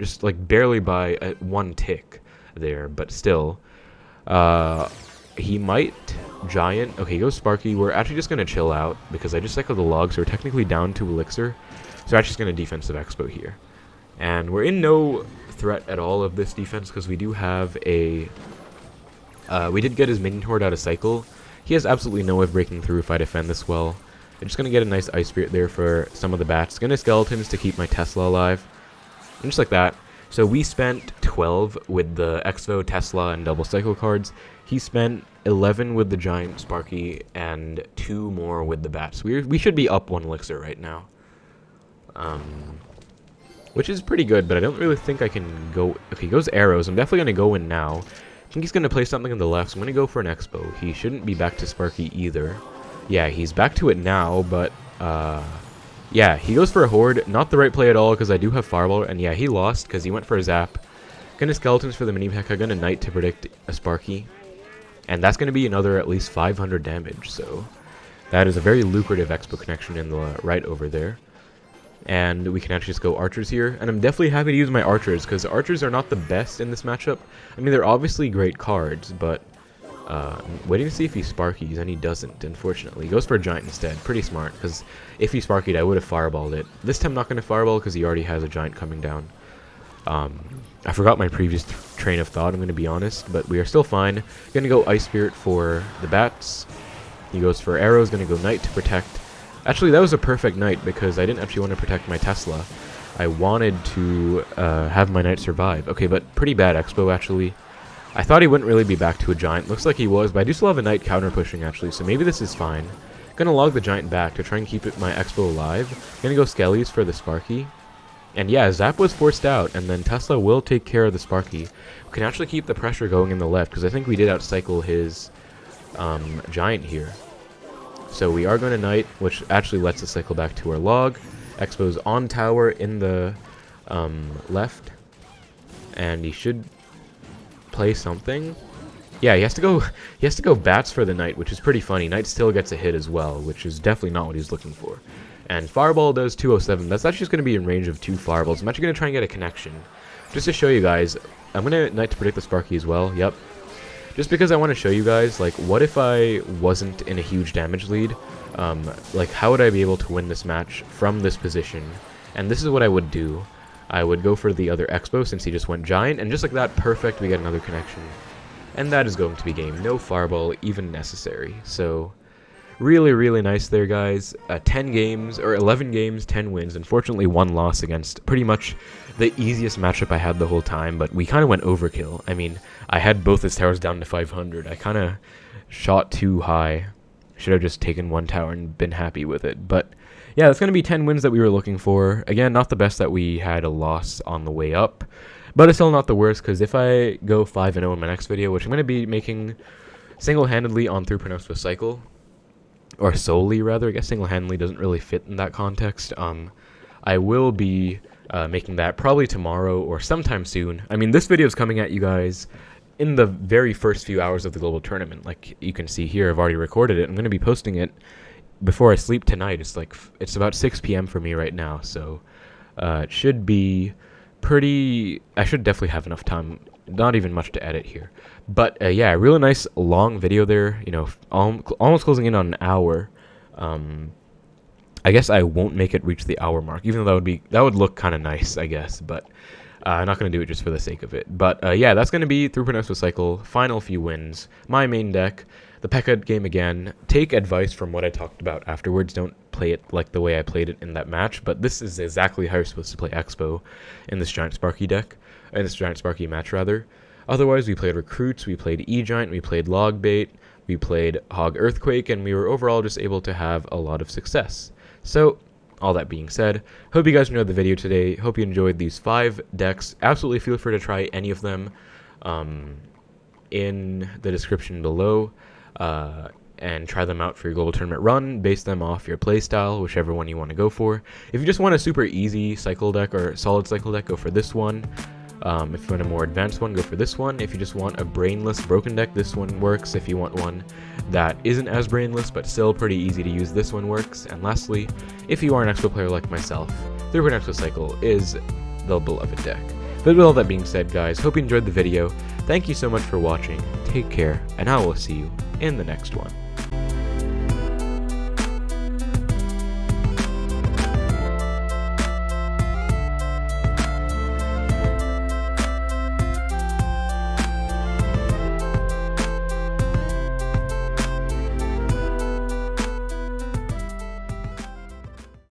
by one tick there. But still, he might Giant. Okay, he goes Sparky. We're actually just going to chill out because I just cycled the log, so we're technically down to Elixir. So we're actually just going to defensive Expo here. And we're in no threat at all of this defense because we do have a... we did get his minion horde out of cycle. He has absolutely no way of breaking through if I defend this well. I'm just going to get a nice Ice Spirit there for some of the bats. Gonna Skeletons to keep my Tesla alive. And just like that. So we spent 12 with the Xbow, Tesla, and double cycle cards. He spent 11 with the Giant Sparky and 2 more with the bats. We should be up 1 elixir right now. Which is pretty good, but I don't really think I can go... Okay, he goes arrows. I'm definitely going to go in now. I think he's going to play something on the left, so I'm going to go for an Xbow. He shouldn't be back to Sparky either. Yeah, he's back to it now, but... yeah, he goes for a Horde. Not the right play at all, because I do have Fireball. And yeah, he lost, because he went for a Zap. Gonna Skeletons for the mini P.E.K.K.A. Gonna Knight to predict a Sparky. And that's going to be another at least 500 damage, so... That is a very lucrative Expo connection in the right over there. And we can actually just go Archers here. And I'm definitely happy to use my Archers, because Archers are not the best in this matchup. I mean, they're obviously great cards, but... I'm waiting to see if he Sparkies, and he doesn't, unfortunately. He goes for a Giant instead. Pretty smart, because if he Sparkied, I would have Fireballed it. This time not going to Fireball, because he already has a Giant coming down. I forgot my previous train of thought, I'm going to be honest, but we are still fine. Going to go Ice Spirit for the bats. He goes for arrows, going to go Knight to protect. Actually, that was a perfect Knight, because I didn't actually want to protect my Tesla. I wanted to have my Knight survive. Okay, but pretty bad Expo, actually. I thought he wouldn't really be back to a Giant. Looks like he was, but I do still have a Knight counter pushing, actually, so maybe this is fine. Gonna log the Giant back to try and keep my Expo alive. Gonna go Skellies for the Sparky. And yeah, Zap was forced out, and then Tesla will take care of the Sparky. We can actually keep the pressure going in the left, because I think we did outcycle his Giant here. So we are going to Knight, which actually lets us cycle back to our log. Expo's on tower in the left. And he should play something. Yeah, he has to go bats for the Knight, which is pretty funny. Knight still gets a hit as well, which is definitely not what he's looking for. And Fireball does 207. That's actually just going to be in range of 2 Fireballs. I'm actually going to try and get a connection. Just to show you guys, I'm going to Knight to predict the Sparky as well. Yep. Just because I want to show you guys, like, what if I wasn't in a huge damage lead? Like, how would I be able to win this match from this position? And this is what I would do. I would go for the other Expo since he just went Giant, and just like that, perfect, we get another connection. And that is going to be game. No Fireball even necessary. So, really, really nice there, guys. 10 games, or 11 games, 10 wins. Unfortunately, 1 loss against pretty much the easiest matchup I had the whole time, but we kind of went overkill. I mean, I had both his towers down to 500. I kind of shot too high. Should have just taken 1 tower and been happy with it. But yeah, that's going to be 10 wins that we were looking for. Again, not the best that we had a loss on the way up, but it's still not the worst, because if I go 5-0 in my next video, which I'm going to be making single-handedly on through Pronounced Cycle, or solely rather, I guess single-handedly doesn't really fit in that context. I will be making that probably tomorrow or sometime soon. I mean, this video is coming at you guys in the very first few hours of the global tournament. Like you can see here, I've already recorded it. I'm going to be posting it before I sleep tonight. It's about 6 p.m. for me right now, so it should be pretty... I should definitely have enough time. Not even much to edit here. But yeah, really nice long video there. You know, almost closing in on an hour. I guess I won't make it reach the hour mark, even though that would look kind of nice, I guess. But I'm not going to do it just for the sake of it. But yeah, that's going to be through Pronounced Cycle. Final few wins. My main deck. The P.E.K.K.A. game again. Take advice from what I talked about afterwards. Don't play it like the way I played it in that match. But this is exactly how you're supposed to play Expo in this Giant Sparky deck. In this Giant Sparky match, rather. Otherwise, we played Recruits, we played E-Giant, we played Log Bait, we played Hog Earthquake, and we were overall just able to have a lot of success. So, all that being said, hope you guys enjoyed the video today. Hope you enjoyed these 5 decks. Absolutely feel free to try any of them in the description below. And try them out for your global tournament run. Base them off your playstyle, whichever one you want to go for. If you just want a super easy cycle deck or solid cycle deck, go for this one. If you want a more advanced one, go for this one. If you just want a brainless broken deck, this one works. If you want one that isn't as brainless but still pretty easy to use, this one works. And lastly, if you are an Expo player like myself, the Expo Cycle is the beloved deck. But with all that being said, guys, hope you enjoyed the video. Thank you so much for watching. Take care, and I will see you in the next one.